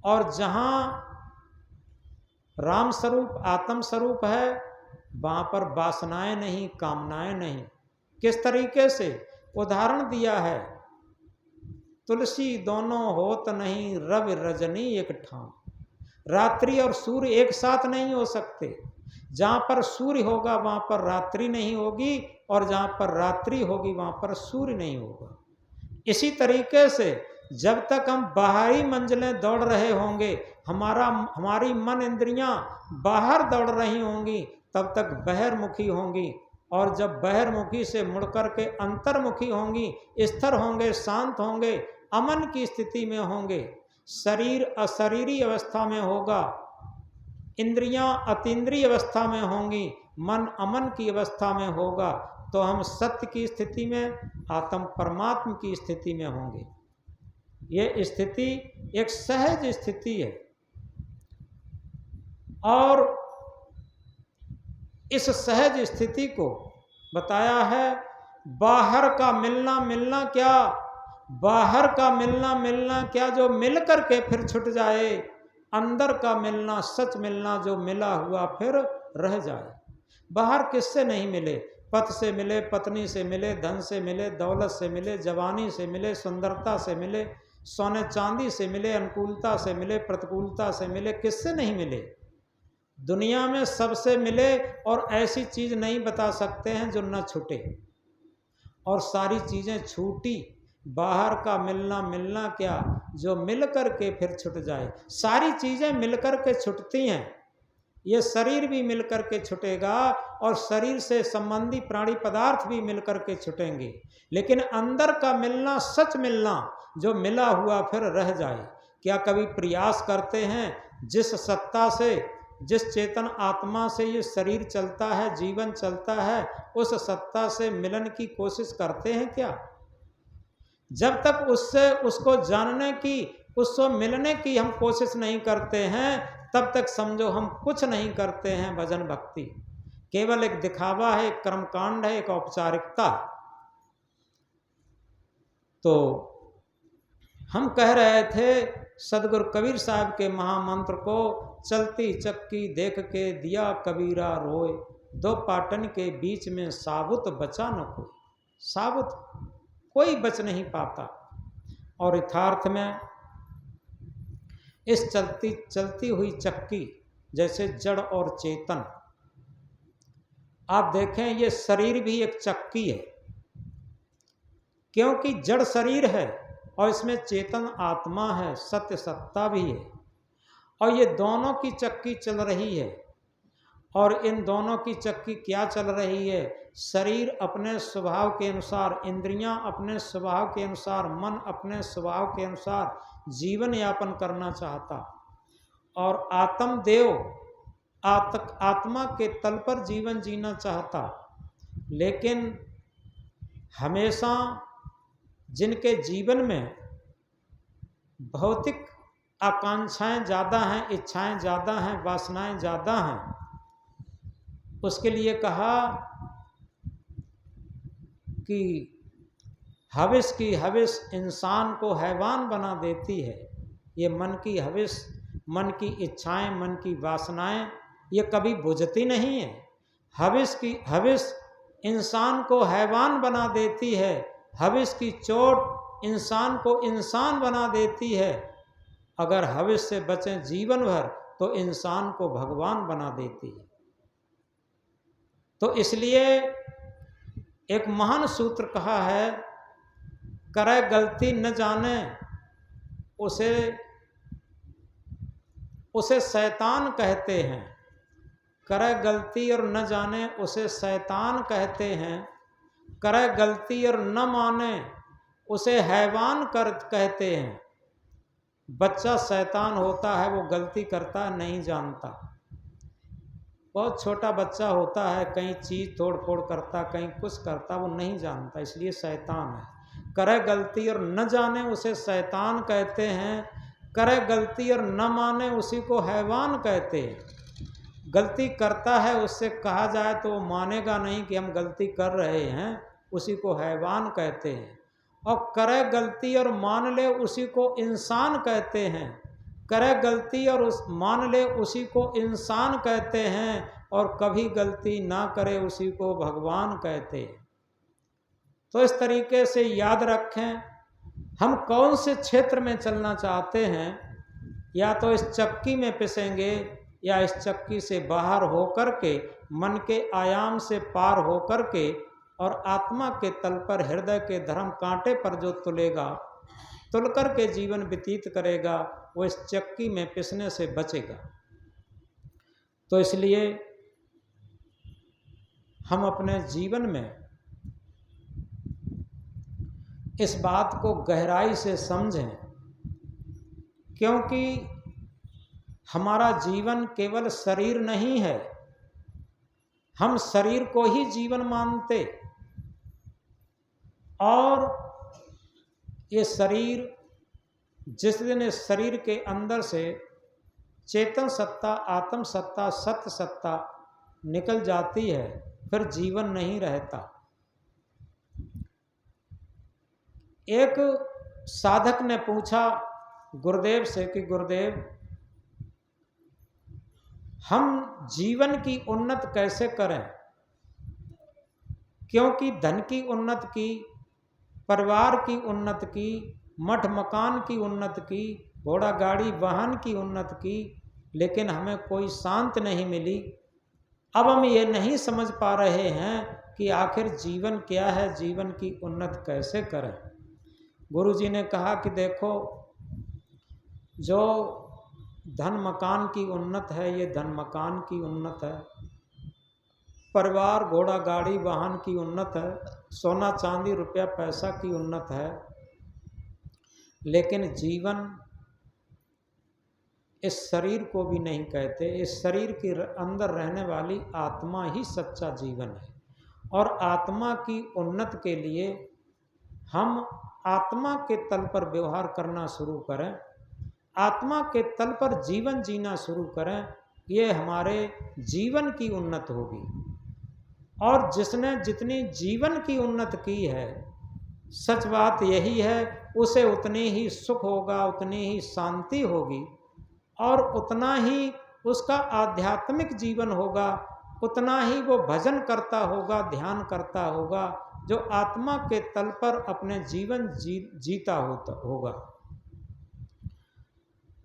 और जहाँ राम स्वरूप, आत्म स्वरूप है, वहाँ पर वासनाएं नहीं, कामनाएं नहीं। किस तरीके से उदाहरण दिया है, तुलसी दोनों होत नहीं, रवि रजनी एक ठाम। रात्रि और सूर्य एक साथ नहीं हो सकते। जहाँ पर सूर्य होगा वहाँ पर रात्रि नहीं होगी, और जहाँ पर रात्रि होगी वहाँ पर सूर्य नहीं होगा। इसी तरीके से जब तक हम बाहरी मंजिलें दौड़ रहे होंगे, हमारी मन इंद्रियां बाहर दौड़ रही होंगी, तब तक बहिर्मुखी होंगी। और जब बहिर्मुखी से मुड़कर के अंतर्मुखी होंगी, स्थिर होंगे, शांत होंगे, अमन की स्थिति में होंगे, शरीर अशरीरी अवस्था में होगा, इंद्रियां अतीन्द्रिय अवस्था में होंगी, मन अमन की अवस्था में होगा, तो हम सत्य की स्थिति में, आत्म परमात्म की स्थिति में होंगे। ये स्थिति एक सहज स्थिति है। और इस सहज स्थिति को बताया है, बाहर का मिलना मिलना क्या, बाहर का मिलना मिलना क्या जो मिल करके फिर छूट जाए, अंदर का मिलना सच मिलना जो मिला हुआ फिर रह जाए। बाहर किससे नहीं मिले, पति से मिले, पत्नी से मिले, धन से मिले, दौलत से मिले, जवानी से मिले, सुंदरता से मिले, सोने चांदी से मिले, अनुकूलता से मिले, प्रतिकूलता से मिले, किससे नहीं मिले? दुनिया में सबसे मिले, और ऐसी चीज नहीं बता सकते हैं जो न छूटे, और सारी चीजें छूटी। बाहर का मिलना मिलना क्या जो मिल करके फिर छूट जाए। सारी चीजें मिलकर के छूटती हैं, ये शरीर भी मिलकर के छूटेगा, और शरीर से संबंधी प्राणी पदार्थ भी मिलकर के छूटेंगे, लेकिन अंदर का मिलना, सच मिलना जो मिला हुआ फिर रह जाए। क्या कभी प्रयास करते हैं, जिस सत्ता से, जिस चेतन आत्मा से ये शरीर चलता है, जीवन चलता है, उस सत्ता से मिलन की कोशिश करते हैं क्या? जब तक उससे, उसको जानने की, उससे मिलने की हम कोशिश नहीं करते हैं, तब तक समझो हम कुछ नहीं करते हैं। भजन भक्ति केवल एक दिखावा है, एक कर्मकांड है, एक औपचारिकता। तो हम कह रहे थे सदगुरु कबीर साहब के महामंत्र को, चलती चक्की देख के दिया कबीरा रोए, दो पाटन के बीच में साबुत बचा न कोई। साबुत कोई बच नहीं पाता। और यथार्थ में इस चलती हुई चक्की, जैसे जड़ और चेतन, आप देखें ये शरीर भी एक चक्की है, क्योंकि जड़ शरीर है और इसमें चेतन आत्मा है, सत्य सत्ता भी है, और ये दोनों की चक्की चल रही है। और इन दोनों की चक्की क्या चल रही है? शरीर अपने स्वभाव के अनुसार, इंद्रियां अपने स्वभाव के अनुसार, मन अपने स्वभाव के अनुसार जीवन यापन करना चाहता, और आत्मदेव आत्मा के तल पर जीवन जीना चाहता। लेकिन हमेशा जिनके जीवन में भौतिक आकांक्षाएं ज़्यादा हैं, इच्छाएं ज़्यादा हैं, वासनाएं ज़्यादा हैं, उसके लिए कहा कि हविस की हविस इंसान को हैवान बना देती है। ये मन की हविस, मन की इच्छाएं, मन की वासनाएं, ये कभी बुझती नहीं है। हविस की हविस इंसान को हैवान बना देती है। हविस की चोट इंसान को इंसान बना देती है। अगर हविस से बचें जीवन भर तो इंसान को भगवान बना देती है। तो इसलिए एक महान सूत्र कहा है, करे गलती न जाने उसे शैतान कहते हैं। करे गलती और न जाने उसे शैतान कहते हैं। करे गलती और न माने उसे हैवान कहते हैं। बच्चा शैतान होता है, वो गलती करता है, नहीं जानता। बहुत छोटा बच्चा होता है, कहीं चीज़ तोड़ फोड़ करता, कहीं कुछ करता, वो नहीं जानता, इसलिए शैतान है। करे गलती और न जाने उसे शैतान कहते हैं। करे गलती और न माने उसी को हैवान कहते हैं। गलती करता है, उससे कहा जाए तो वो मानेगा नहीं कि हम गलती कर रहे हैं, उसी को हैवान कहते हैं। और करे गलती और मान ले उसी को इंसान कहते हैं। करे गलती और मान ले उसी को इंसान कहते हैं, और कभी गलती ना करे उसी को भगवान कहते हैं। तो इस तरीके से याद रखें, हम कौन से क्षेत्र में चलना चाहते हैं। या तो इस चक्की में पिसेंगे, या इस चक्की से बाहर होकर के, मन के आयाम से पार होकर के, और आत्मा के तल पर हृदय के धर्म कांटे पर जो तुलेगा, तुल कर के जीवन व्यतीत करेगा, वो इस चक्की में पिसने से बचेगा। तो इसलिए हम अपने जीवन में इस बात को गहराई से समझें, क्योंकि हमारा जीवन केवल शरीर नहीं है। हम शरीर को ही जीवन मानते और ये शरीर, जिस दिन इस शरीर के अंदर से चेतन सत्ता, आत्म सत्ता, सत्य सत्ता निकल जाती है, फिर जीवन नहीं रहता। एक साधक ने पूछा गुरुदेव से कि गुरुदेव, हम जीवन की उन्नति कैसे करें? क्योंकि धन की उन्नति की, परिवार की उन्नति की, मठ मकान की उन्नति की, घोड़ा गाड़ी वाहन की उन्नति की, लेकिन हमें कोई शांति नहीं मिली। अब हम ये नहीं समझ पा रहे हैं कि आखिर जीवन क्या है, जीवन की उन्नति कैसे करें। गुरुजी ने कहा कि देखो, जो धन मकान की उन्नत है, ये धन मकान की उन्नत है, परिवार घोड़ा गाड़ी वाहन की उन्नत है, सोना चांदी रुपया पैसा की उन्नत है, लेकिन जीवन इस शरीर को भी नहीं कहते। इस शरीर के अंदर रहने वाली आत्मा ही सच्चा जीवन है। और आत्मा की उन्नति के लिए हम आत्मा के तल पर व्यवहार करना शुरू करें, आत्मा के तल पर जीवन जीना शुरू करें, ये हमारे जीवन की उन्नति होगी। और जिसने जितनी जीवन की उन्नति की है, सच बात यही है, उसे उतनी ही सुख होगा, उतनी ही शांति होगी और उतना ही उसका आध्यात्मिक जीवन होगा, उतना ही वो भजन करता होगा, ध्यान करता होगा, जो आत्मा के तल पर अपने जीवन जीता होगा।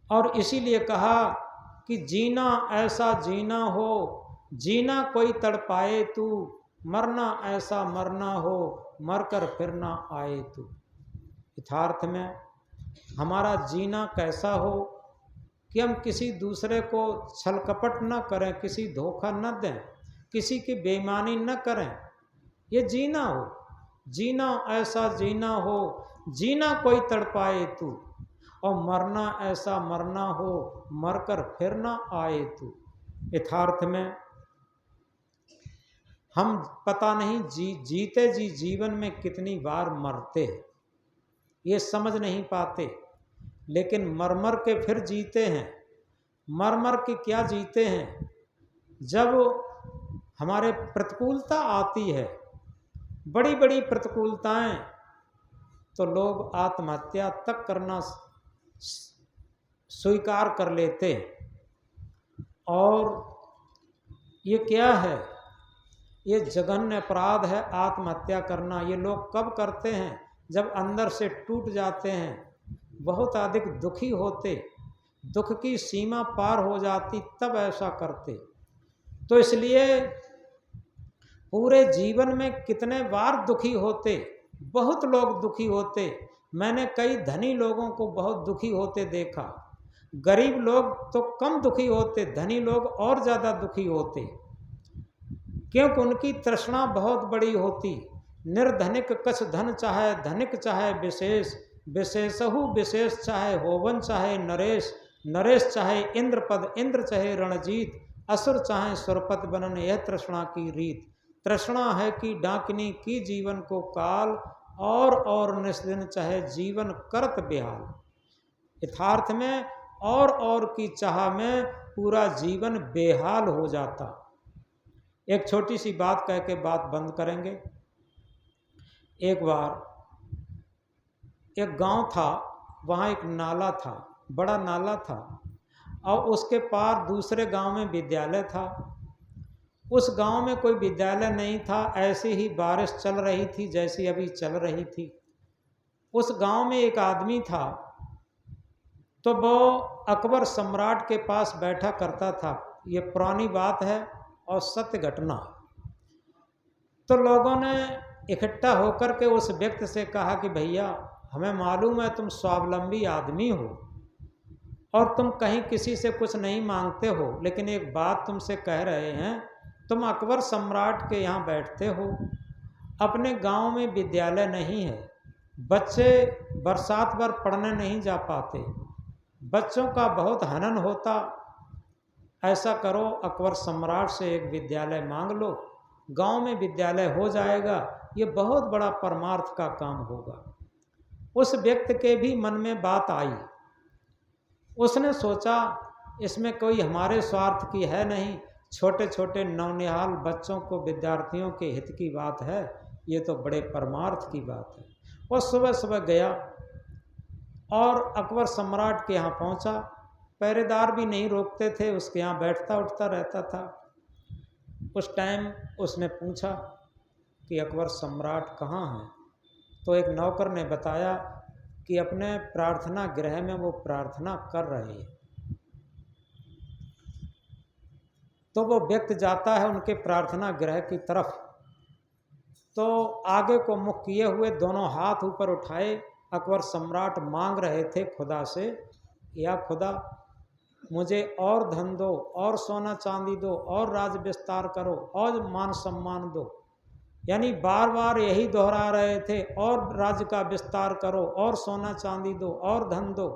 और इसीलिए कहा कि जीना ऐसा जीना हो, जीना कोई तड़पाए तू, मरना ऐसा मरना हो, मरकर फिर ना आए तू। यथार्थ में हमारा जीना कैसा हो कि हम किसी दूसरे को छल कपट न करें, किसी धोखा न दें, किसी की बेईमानी न करें। ये जीना हो, जीना ऐसा जीना हो, जीना कोई तड़पाए तू, और मरना ऐसा मरना हो, मरकर फिर ना आए तू। यथार्थ में हम पता नहीं जीते जी जीवन में कितनी बार मरते हैं, ये समझ नहीं पाते, लेकिन मर मर के फिर जीते हैं। मर मर के क्या जीते हैं? जब हमारे प्रतिकूलता आती है, बड़ी बड़ी प्रतिकूलताएं, तो लोग आत्महत्या तक करना स्वीकार कर लेते। और ये क्या है? ये जघन्य अपराध है आत्महत्या करना। ये लोग कब करते हैं? जब अंदर से टूट जाते हैं, बहुत अधिक दुखी होते, दुख की सीमा पार हो जाती, तब ऐसा करते। तो इसलिए पूरे जीवन में कितने बार दुखी होते, बहुत लोग दुखी होते। मैंने कई धनी लोगों को बहुत दुखी होते देखा। गरीब लोग तो कम दुखी होते, धनी लोग और ज़्यादा दुखी होते, क्योंकि उनकी तृष्णा बहुत बड़ी होती। निर्धनिक कछ धन चाहे धनिक चाहे विशेष, विशेषहु विशेष चाहे होवन चाहे नरेश, नरेश चाहे इंद्र पद इंद्र चाहे रणजीत, असुर चाहे सुरपत बनन यह तृष्णा की रीत। तृष्णा है कि डाकिनी की जीवन को काल, और निस्दिन चाहे जीवन करत बेहाल। यथार्थ में और की चाह में पूरा जीवन बेहाल हो जाता। एक छोटी सी बात कह के बात बंद करेंगे। एक बार एक गांव था, वहाँ एक नाला था, बड़ा नाला था, और उसके पार दूसरे गांव में विद्यालय था। उस गांव में कोई विद्यालय नहीं था, ऐसे ही बारिश चल रही थी जैसी अभी चल रही थी। उस गांव में एक आदमी था, तो वो अकबर सम्राट के पास बैठा करता था। ये पुरानी बात है और सत्य घटना। तो लोगों ने इकट्ठा होकर के उस व्यक्ति से कहा कि भैया, हमें मालूम है तुम स्वावलंबी आदमी हो और तुम कहीं किसी से कुछ नहीं मांगते हो, लेकिन एक बात तुमसे कह रहे हैं, तुम अकबर सम्राट के यहाँ बैठते हो, अपने गांव में विद्यालय नहीं है, बच्चे बरसात भर पढ़ने नहीं जा पाते, बच्चों का बहुत हनन होता। ऐसा करो, अकबर सम्राट से एक विद्यालय मांग लो, गांव में विद्यालय हो जाएगा, ये बहुत बड़ा परमार्थ का काम होगा। उस व्यक्ति के भी मन में बात आई। उसने सोचा इसमें कोई हमारे स्वार्थ की है नहीं, छोटे छोटे नौनिहाल बच्चों को, विद्यार्थियों के हित की बात है, ये तो बड़े परमार्थ की बात है। वो सुबह सुबह गया और अकबर सम्राट के यहाँ पहुँचा। पहरेदार भी नहीं रोकते थे, उसके यहाँ बैठता उठता रहता था। उस टाइम उसने पूछा कि अकबर सम्राट कहाँ हैं? तो एक नौकर ने बताया कि अपने प्रार्थना गृह में वो प्रार्थना कर रहे हैं। तो वो व्यक्ति जाता है उनके प्रार्थना गृह की तरफ, तो आगे को मुख किए हुए दोनों हाथ ऊपर उठाए अकबर सम्राट मांग रहे थे खुदा से, या खुदा मुझे और धन दो, और सोना चांदी दो, और राज विस्तार करो, और मान सम्मान दो। यानी बार बार यही दोहरा रहे थे, और राज्य का विस्तार करो, और सोना चांदी दो, और धन दो।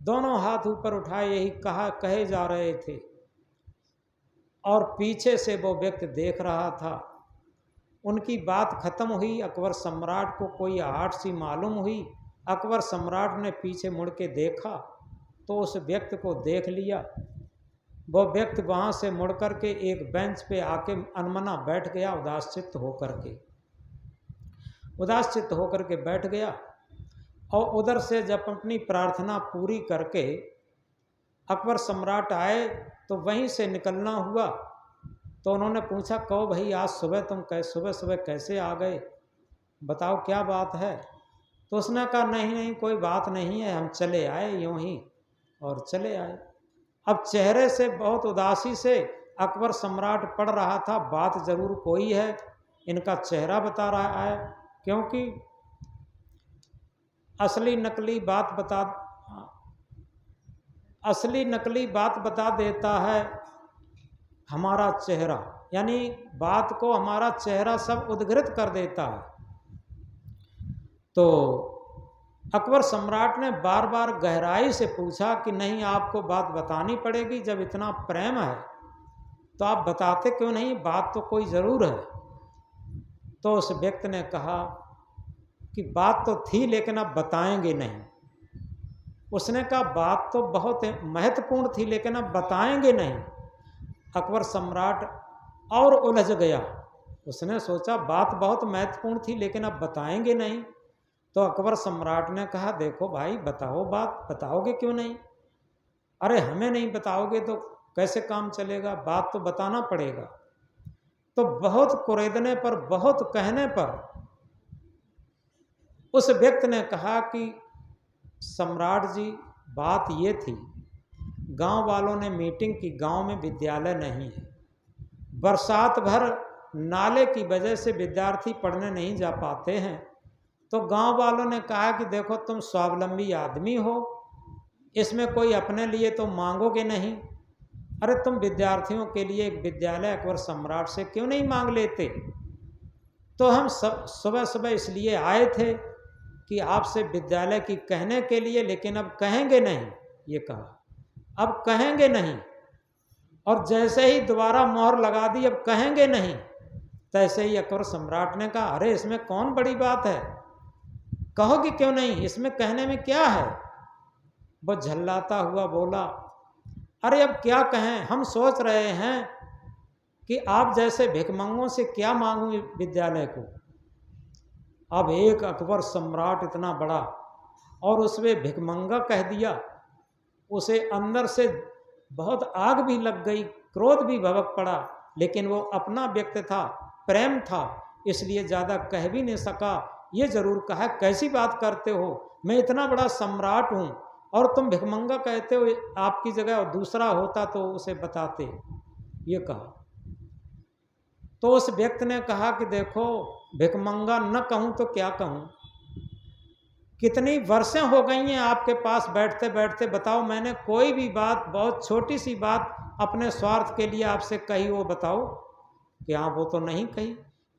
दोनों हाथ ऊपर उठाए यही कहे जा रहे थे। और पीछे से वो व्यक्ति देख रहा था। उनकी बात खत्म हुई, अकबर सम्राट को कोई आहट सी मालूम हुई। अकबर सम्राट ने पीछे मुड़ के देखा तो उस व्यक्ति को देख लिया। वो व्यक्ति वहाँ से मुड़ कर के एक बेंच पे आके अनमना बैठ गया, उदासचित्त होकर के बैठ गया। और उधर से जब अपनी प्रार्थना पूरी करके अकबर सम्राट आए तो वहीं से निकलना हुआ। तो उन्होंने पूछा, कहो भाई आज सुबह तुम सुबह सुबह कैसे आ गए, बताओ क्या बात है? तो उसने कहा नहीं कोई बात नहीं है, हम चले आए यूँ ही, और चले आए। अब चेहरे से बहुत उदासी से अकबर सम्राट पढ़ रहा था, बात जरूर कोई है, इनका चेहरा बता रहा है, क्योंकि असली नकली बात बता देता है हमारा चेहरा, यानी बात को हमारा चेहरा सब उद्घृत कर देता है। तो अकबर सम्राट ने बार बार गहराई से पूछा कि नहीं, आपको बात बतानी पड़ेगी, जब इतना प्रेम है तो आप बताते क्यों नहीं, बात तो कोई ज़रूर है। तो उस व्यक्ति ने कहा कि बात तो थी लेकिन अब बताएंगे नहीं। उसने कहा बात तो बहुत महत्वपूर्ण थी लेकिन अब बताएंगे नहीं। अकबर सम्राट और उलझ गया। उसने सोचा बात बहुत महत्वपूर्ण थी लेकिन अब बताएंगे नहीं। तो अकबर सम्राट ने कहा, देखो भाई बताओ, बात बताओगे क्यों नहीं? अरे हमें नहीं बताओगे तो कैसे काम चलेगा, बात तो बताना पड़ेगा। तो बहुत कुरेदने पर, बहुत कहने पर उस व्यक्ति ने कहा कि सम्राट जी बात ये थी, गांव वालों ने मीटिंग की, गांव में विद्यालय नहीं है, बरसात भर नाले की वजह से विद्यार्थी पढ़ने नहीं जा पाते हैं। तो गांव वालों ने कहा कि देखो तुम स्वावलंबी आदमी हो, इसमें कोई अपने लिए तो मांगोगे नहीं, अरे तुम विद्यार्थियों के लिए एक विद्यालय अकबर सम्राट से क्यों नहीं मांग लेते? तो हम सब सुबह सुबह इसलिए आए थे कि आपसे विद्यालय की कहने के लिए, लेकिन अब कहेंगे नहीं, ये कहा अब कहेंगे नहीं। और जैसे ही दोबारा मोहर लगा दी अब कहेंगे नहीं, तैसे ही अकबर सम्राट ने कहा, अरे इसमें कौन बड़ी बात है, कहोगे क्यों नहीं, इसमें कहने में क्या है? वो झल्लाता हुआ बोला, अरे अब क्या कहें, हम सोच रहे हैं कि आप जैसे भिखमंगों से क्या मांगूं विद्यालय को। अब एक अकबर सम्राट इतना बड़ा और उसमें भिखमंगा कह दिया, उसे अंदर से बहुत आग भी लग गई, क्रोध भी भभक पड़ा, लेकिन वो अपना व्यक्ति था, प्रेम था, इसलिए ज़्यादा कह भी नहीं सका। ये जरूर कहा, कैसी बात करते हो, मैं इतना बड़ा सम्राट हूँ और तुम भिखमंगा कहते हो, आपकी जगह और दूसरा होता तो उसे बताते, ये कहा। तो उस व्यक्ति ने कहा कि देखो भिखमंगा न कहूँ तो क्या कहूँ, कितनी वर्षें हो गई हैं आपके पास बैठते बैठते, बताओ मैंने कोई भी बात, बहुत छोटी सी बात अपने स्वार्थ के लिए आपसे कही हो, बताओ। कि हाँ वो तो नहीं कही,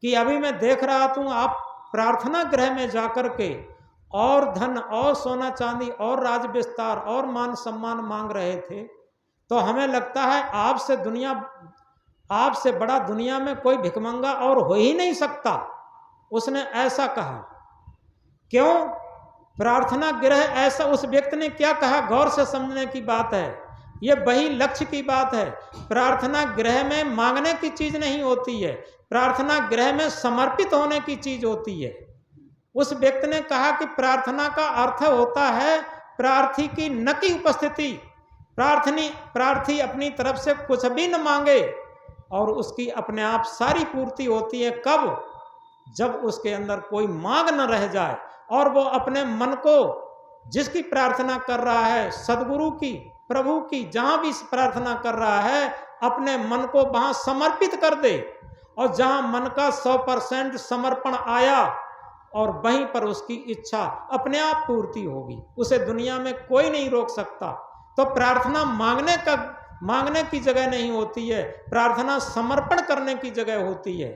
कि अभी मैं देख रहा हूँ आप प्रार्थना गृह में जाकर के और धन और सोना चांदी और राज विस्तार और मान सम्मान मांग रहे थे, तो हमें लगता है आपसे बड़ा दुनिया में कोई भिखमंगा और हो ही नहीं सकता। उसने ऐसा कहा। क्यों? प्रार्थना गृह ऐसा, उस व्यक्ति ने क्या कहा, गौर से समझने की बात है, ये वही लक्ष्य की बात है। प्रार्थना गृह में मांगने की चीज नहीं होती है, प्रार्थना गृह में समर्पित होने की चीज होती है। उस व्यक्ति ने कहा कि प्रार्थना का अर्थ होता है प्रार्थी की न की उपस्थिति, प्रार्थी अपनी तरफ से कुछ भी न मांगे और उसकी अपने आप सारी पूर्ति होती है। कब? जब उसके अंदर कोई मांग न रह जाए और वो अपने मन को जिसकी प्रार्थना कर रहा है, सदगुरु की, प्रभु की, जहां भी प्रार्थना कर रहा है, अपने मन को वहां समर्पित कर दे। और जहां मन का 100% समर्पण आया और वहीं पर उसकी इच्छा अपने आप पूर्ति होगी, उसे दुनिया में कोई नहीं रोक सकता। तो प्रार्थना मांगने की जगह नहीं होती है, प्रार्थना समर्पण करने की जगह होती है।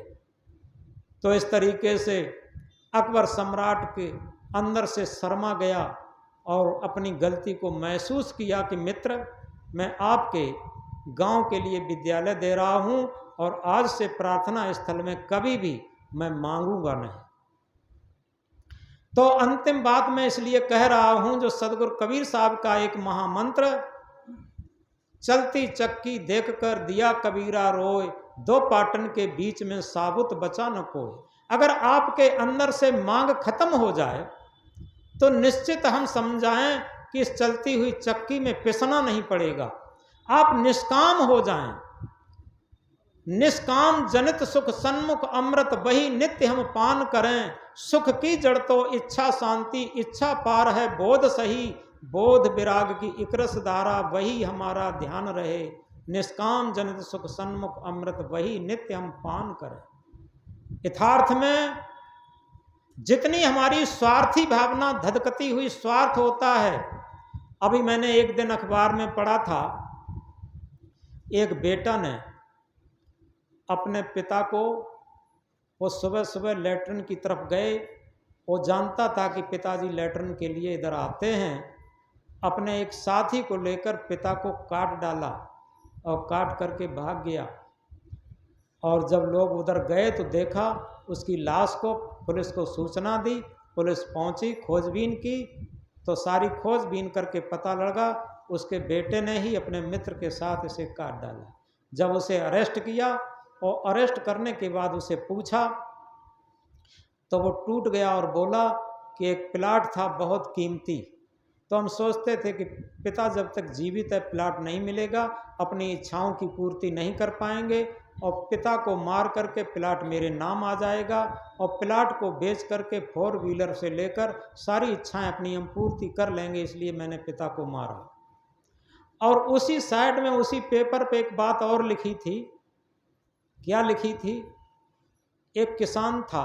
तो इस तरीके से अकबर सम्राट के अंदर से शर्मा गया और अपनी गलती को महसूस किया कि मित्र, मैं आपके गांव के लिए विद्यालय दे रहा हूं और आज से प्रार्थना स्थल में कभी भी मैं मांगूंगा नहीं। तो अंतिम बात मैं इसलिए कह रहा हूं, जो सदगुरु कबीर साहब का एक महामंत्र, चलती चक्की देखकर दिया कबीरा रोए, दो पाटन के बीच में साबुत बचा न कोई। अगर आपके अंदर से मांग खत्म हो जाए तो निश्चित हम समझाएं कि इस चलती हुई चक्की में पिसना नहीं पड़ेगा। आप निष्काम हो जाएं। निष्काम जनित सुख सन्मुख अमृत वही नित्य हम पान करें। सुख की जड़ तो इच्छा शांति, इच्छा पार है बोध सही, बोध विराग की इकरस धारा वही हमारा ध्यान रहे। निष्काम जनित सुख सन्मुख अमृत वही नित्य हम पान करें। यथार्थ में जितनी हमारी स्वार्थी भावना, धधकती हुई स्वार्थ होता है। अभी मैंने एक दिन अखबार में पढ़ा था, एक बेटा ने अपने पिता को, वो सुबह सुबह लेटरिन की तरफ गए, वो जानता था कि पिताजी लेटरिन के लिए इधर आते हैं, अपने एक साथी को लेकर पिता को काट डाला और काट करके भाग गया। और जब लोग उधर गए तो देखा उसकी लाश को, पुलिस को सूचना दी, पुलिस पहुंची, खोजबीन की, तो सारी खोजबीन करके पता लगा उसके बेटे ने ही अपने मित्र के साथ इसे काट डाला। जब उसे अरेस्ट किया और अरेस्ट करने के बाद उसे पूछा तो वो टूट गया और बोला कि एक प्लाट था बहुत कीमती, तो हम सोचते थे कि पिता जब तक जीवित है प्लाट नहीं मिलेगा, अपनी इच्छाओं की पूर्ति नहीं कर पाएंगे और पिता को मार करके प्लाट मेरे नाम आ जाएगा और प्लाट को बेच करके 4 व्हीलर से लेकर सारी इच्छाएं अपनी हम पूर्ति कर लेंगे, इसलिए मैंने पिता को मारा। और उसी साइड में, उसी पेपर पे एक बात और लिखी थी। क्या लिखी थी? एक किसान था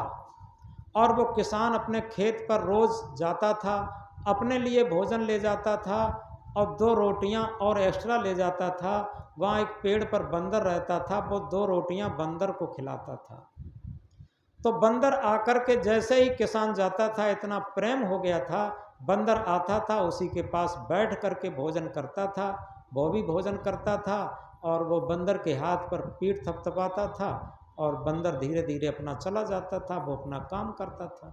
और वो किसान अपने खेत पर रोज जाता था, अपने लिए भोजन ले जाता था और 2 रोटियां और एक्स्ट्रा ले जाता था। वहाँ एक पेड़ पर बंदर रहता था, वो 2 रोटियां बंदर को खिलाता था। तो बंदर आकर के जैसे ही किसान जाता था, इतना प्रेम हो गया था, बंदर आता था, उसी के पास बैठ करके भोजन करता था, वो भी भोजन करता था और वो बंदर के हाथ पर पीठ थपथपाता था और बंदर धीरे धीरे अपना चला जाता था, वो अपना काम करता था।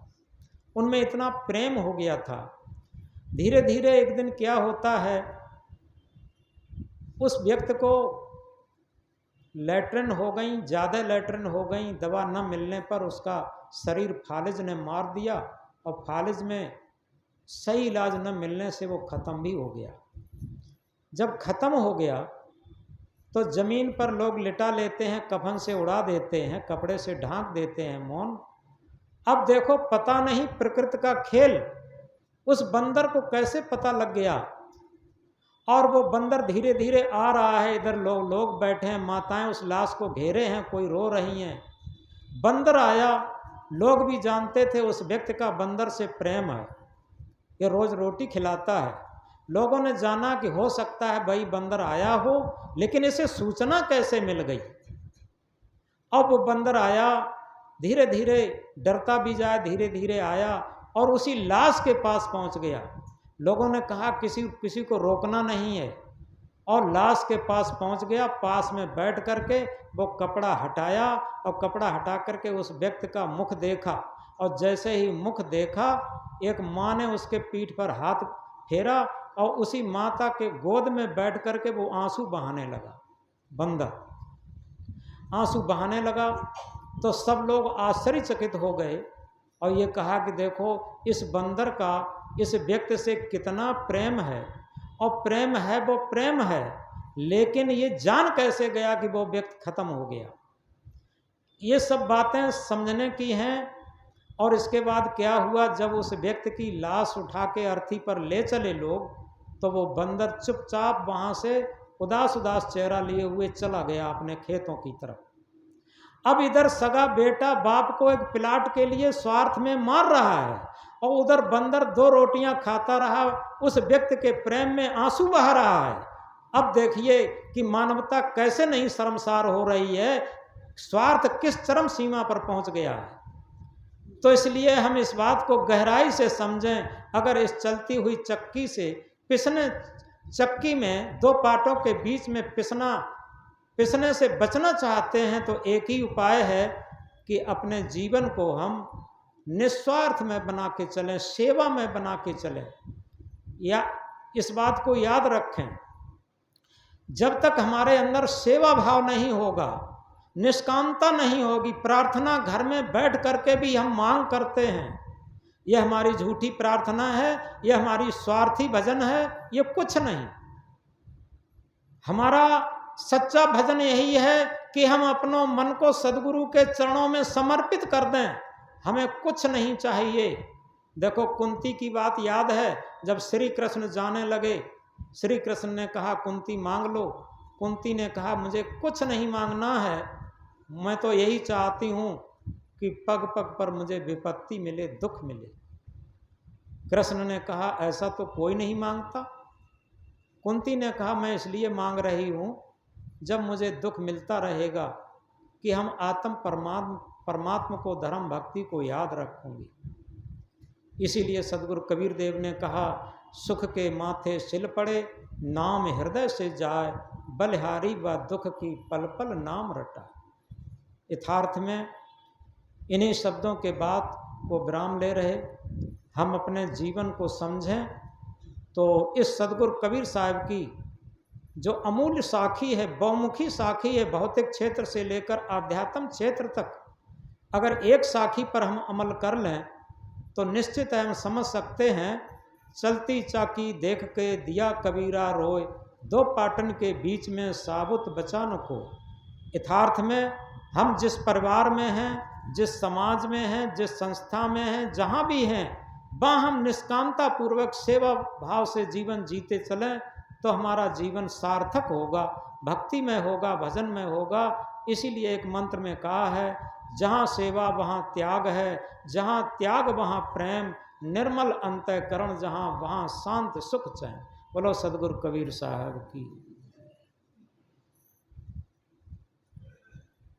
उनमें इतना प्रेम हो गया था। धीरे धीरे एक दिन क्या होता है, उस व्यक्ति को लैट्रिन हो गई, ज़्यादा लैट्रिन हो गई, दवा न मिलने पर उसका शरीर फालिज ने मार दिया और फालिज में सही इलाज न मिलने से वो ख़त्म भी हो गया। जब ख़त्म हो गया तो ज़मीन पर लोग लिटा लेते हैं, कफन से उड़ा देते हैं, कपड़े से ढांक देते हैं मौन। अब देखो, पता नहीं प्रकृति का खेल, उस बंदर को कैसे पता लग गया और वो बंदर धीरे धीरे आ रहा है। इधर लोग बैठे हैं, माताएं उस लाश को घेरे हैं, कोई रो रही हैं। बंदर आया, लोग भी जानते थे उस व्यक्ति का बंदर से प्रेम है, ये रोज रोटी खिलाता है। लोगों ने जाना कि हो सकता है भाई बंदर आया हो, लेकिन इसे सूचना कैसे मिल गई। अब वो बंदर आया, धीरे धीरे डरता भी जाए, धीरे धीरे आया और उसी लाश के पास पहुंच गया। लोगों ने कहा किसी को रोकना नहीं है, और लाश के पास पहुंच गया। पास में बैठ करके वो कपड़ा हटाया और कपड़ा हटा करके उस व्यक्ति का मुख देखा, और जैसे ही मुख देखा एक माँ ने उसके पीठ पर हाथ फेरा और उसी माता के गोद में बैठ करके वो आंसू बहाने लगा। बंदर आंसू बहाने लगा तो सब लोग आश्चर्यचकित हो गए और ये कहा कि देखो इस बंदर का इस व्यक्ति से कितना प्रेम है, और प्रेम है वो प्रेम है, लेकिन ये जान कैसे गया कि वो व्यक्ति खत्म हो गया। ये सब बातें समझने की हैं। और इसके बाद क्या हुआ, जब उस व्यक्ति की लाश उठा के अर्थी पर ले चले लोग, तो वो बंदर चुपचाप वहाँ से उदास उदास चेहरा लिए हुए चला गया अपने खेतों की तरफ। अब इधर सगा बेटा बाप को एक प्लाट के लिए स्वार्थ में मार रहा है, और उधर बंदर 2 रोटियां खाता रहा, उस व्यक्ति के प्रेम में आंसू बहा रहा है। अब देखिए कि मानवता कैसे नहीं शर्मसार हो रही है, स्वार्थ किस चरम सीमा पर पहुंच गया है। तो इसलिए हम इस बात को गहराई से समझें। अगर इस चलती हुई चक्की से चक्की में 2 पाटों के बीच में पिसने से बचना चाहते हैं तो एक ही उपाय है कि अपने जीवन को हम निस्वार्थ में बना के चलें, सेवा में बना के चलें। या इस बात को याद रखें, जब तक हमारे अंदर सेवा भाव नहीं होगा, निष्कामता नहीं होगी, प्रार्थना घर में बैठ करके भी हम मांग करते हैं, यह हमारी झूठी प्रार्थना है, यह हमारी स्वार्थी भजन है, ये कुछ नहीं। हमारा सच्चा भजन यही है कि हम अपनों मन को सदगुरु के चरणों में समर्पित कर दें, हमें कुछ नहीं चाहिए। देखो कुंती की बात याद है, जब श्री कृष्ण जाने लगे, श्री कृष्ण ने कहा कुंती मांग लो। कुंती ने कहा मुझे कुछ नहीं मांगना है, मैं तो यही चाहती हूँ कि पग पग पर मुझे विपत्ति मिले, दुख मिले। कृष्ण ने कहा ऐसा तो कोई नहीं मांगता। कुंती ने कहा मैं इसलिए मांग रही हूँ जब मुझे दुख मिलता रहेगा कि हम आत्म परमात्मा को, धर्म भक्ति को याद रखूंगी। इसीलिए सदगुरु कबीर देव ने कहा सुख के माथे सिल पड़े, नाम हृदय से जाए, बलिहारी व दुख की पल पल नाम रटा। यथार्थ में इन्हीं शब्दों के बाद को विराम ले रहे हम अपने जीवन को समझें तो इस सदगुरु कबीर साहब की जो अमूल्य साखी है, बहुमुखी साखी है, भौतिक क्षेत्र से लेकर आध्यात्म क्षेत्र तक, अगर एक साखी पर हम अमल कर लें तो निश्चित है हम समझ सकते हैं। चलती चाकी देख के दिया कबीरा रोए, 2 पाटन के बीच में साबुत बचा न को। यथार्थ में हम जिस परिवार में हैं, जिस समाज में हैं, जिस संस्था में हैं, जहाँ भी हैं, वहाँ हम निष्कामता पूर्वक सेवा भाव से जीवन जीते चलें तो हमारा जीवन सार्थक होगा, भक्ति में होगा, भजन में होगा। इसीलिए एक मंत्र में कहा है जहाँ सेवा वहाँ त्याग है, जहाँ त्याग वहाँ प्रेम, निर्मल अंतःकरण जहाँ वहाँ शांत सुख चैन। बोलो सदगुरु कबीर साहब की।